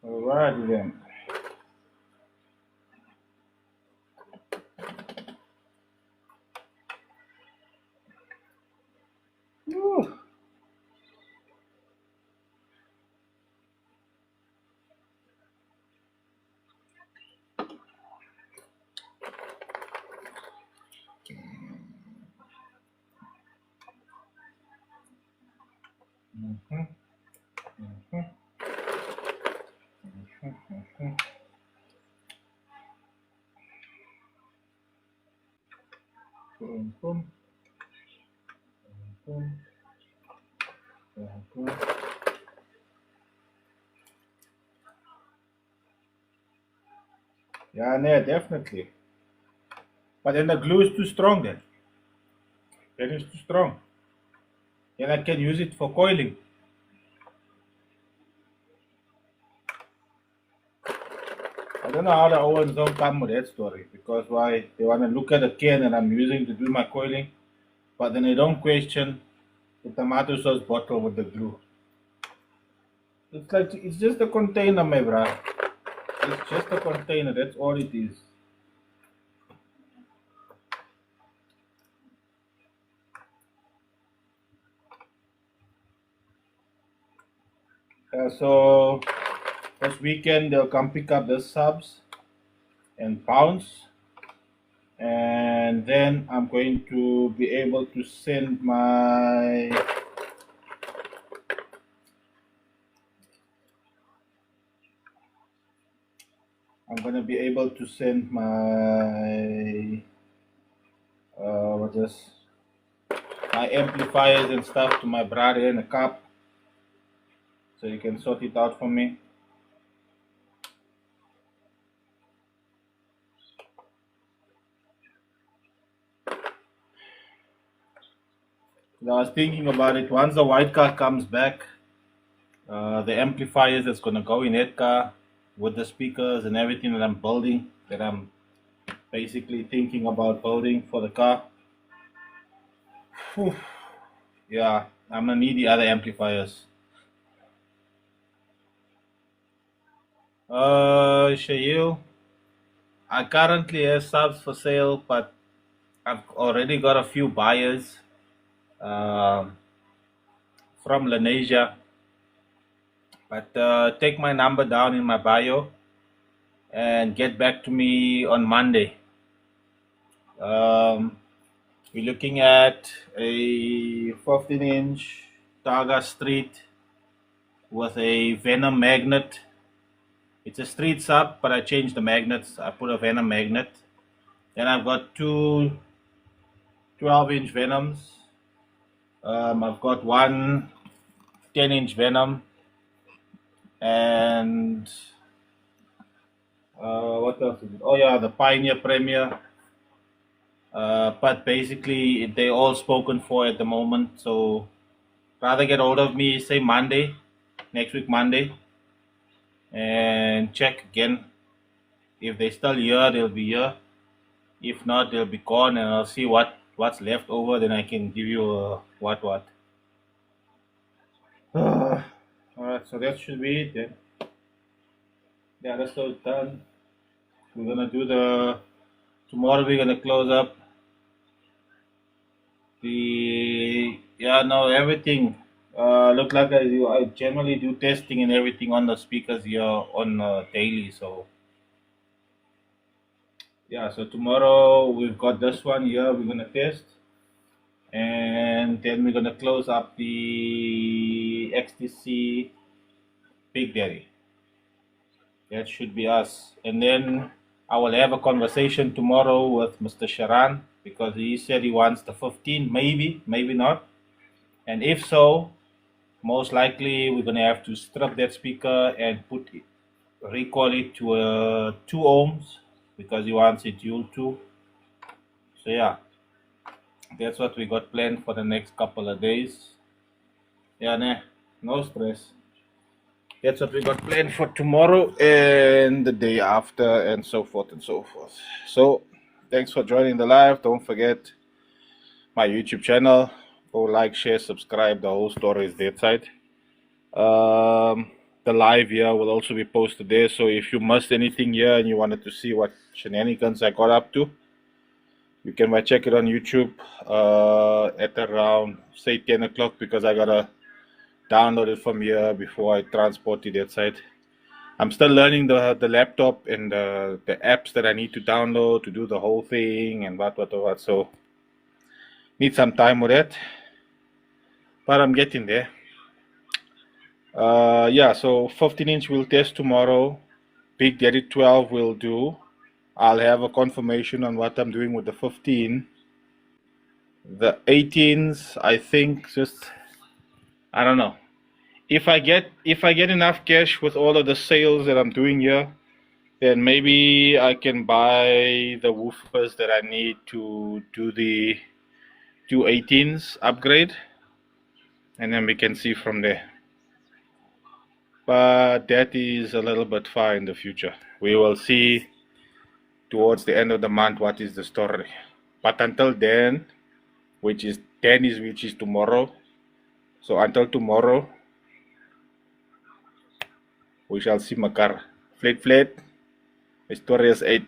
Alright then. Whew. Mhm, mhm, mhm, mhm. Boom, boom, boom, boom, boom. Yeah, no, definitely. But then the glue is too strong then. It is too strong. Then I can use it for coiling. I don't know how the Owens don't come with that story because why they want to look at the can that I'm using to do my coiling, but then they don't question the tomato sauce bottle with the glue. It's like it's just a container, my brother. It's just a container. That's all it is. So this weekend they'll come pick up the subs and pounds, and then I'm going to be able to send my what's this, my amplifiers and stuff to my brother in a cup, so you can sort it out for me. I was thinking about it. Once the white car comes back, the amplifiers that's gonna go in that car with the speakers and everything that I'm building, that I'm basically thinking about building for the car. Whew. Yeah, I'm gonna need the other amplifiers. Shail, I currently have subs for sale, but I've already got a few buyers from Lenasia. But take my number down in my bio and get back to me on Monday. We're looking at a 15-inch Targa Street with a Venom magnet. It's a street sub, but I changed the magnets. I put a Venom magnet. Then I've got two 12-inch Venoms. I've got one 10-inch Venom. And what else is it? Oh yeah, the Pioneer Premier. But basically, they all spoken for at the moment. So rather get hold of me, say Monday, next week Monday, and check again. If they're still here, they'll be here. If not, they'll be gone, and I'll see what's left over. Then I can give you what. All right, so that should be it then. Yeah, that's all done. We're gonna do tomorrow. We're gonna close up everything. Look like I generally do testing and everything on the speakers here on daily. So yeah, so tomorrow we've got this one here. We're gonna test, and then we're gonna close up the XTC Big Daddy. That should be us. And then I will have a conversation tomorrow with Mr. Sharan, because he said he wants the 15, maybe not. And if so, most likely we're gonna have to strip that speaker and recall it to 2 ohms, because he wants it dual 2. So yeah, that's what we got planned for the next couple of days. Yeah, no stress. That's what we got planned for tomorrow and the day after, and so forth and so forth. So thanks for joining the live. Don't forget my YouTube channel. Go like, share, subscribe. The whole story is that side. The live here will also be posted there. So if you missed anything here and you wanted to see what shenanigans I got up to, you can check it on YouTube at around, say, 10 o'clock, because I gotta download it from here before I transport it that side. I'm still learning the laptop and the apps that I need to download to do the whole thing and what. So need some time with that, but I'm getting there. Yeah, so 15-inch we'll test tomorrow. Big Daddy 12 will do. I'll have a confirmation on what I'm doing with the 15. The 18s, I think, I don't know. If I get enough cash with all of the sales that I'm doing here, then maybe I can buy the woofers that I need to do the 218s upgrade, and then we can see from there. But that is a little bit far in the future. We will see towards the end of the month what is the story. But until then, which is tomorrow. So until tomorrow, we shall see Makar. Flat, Mysterious 8.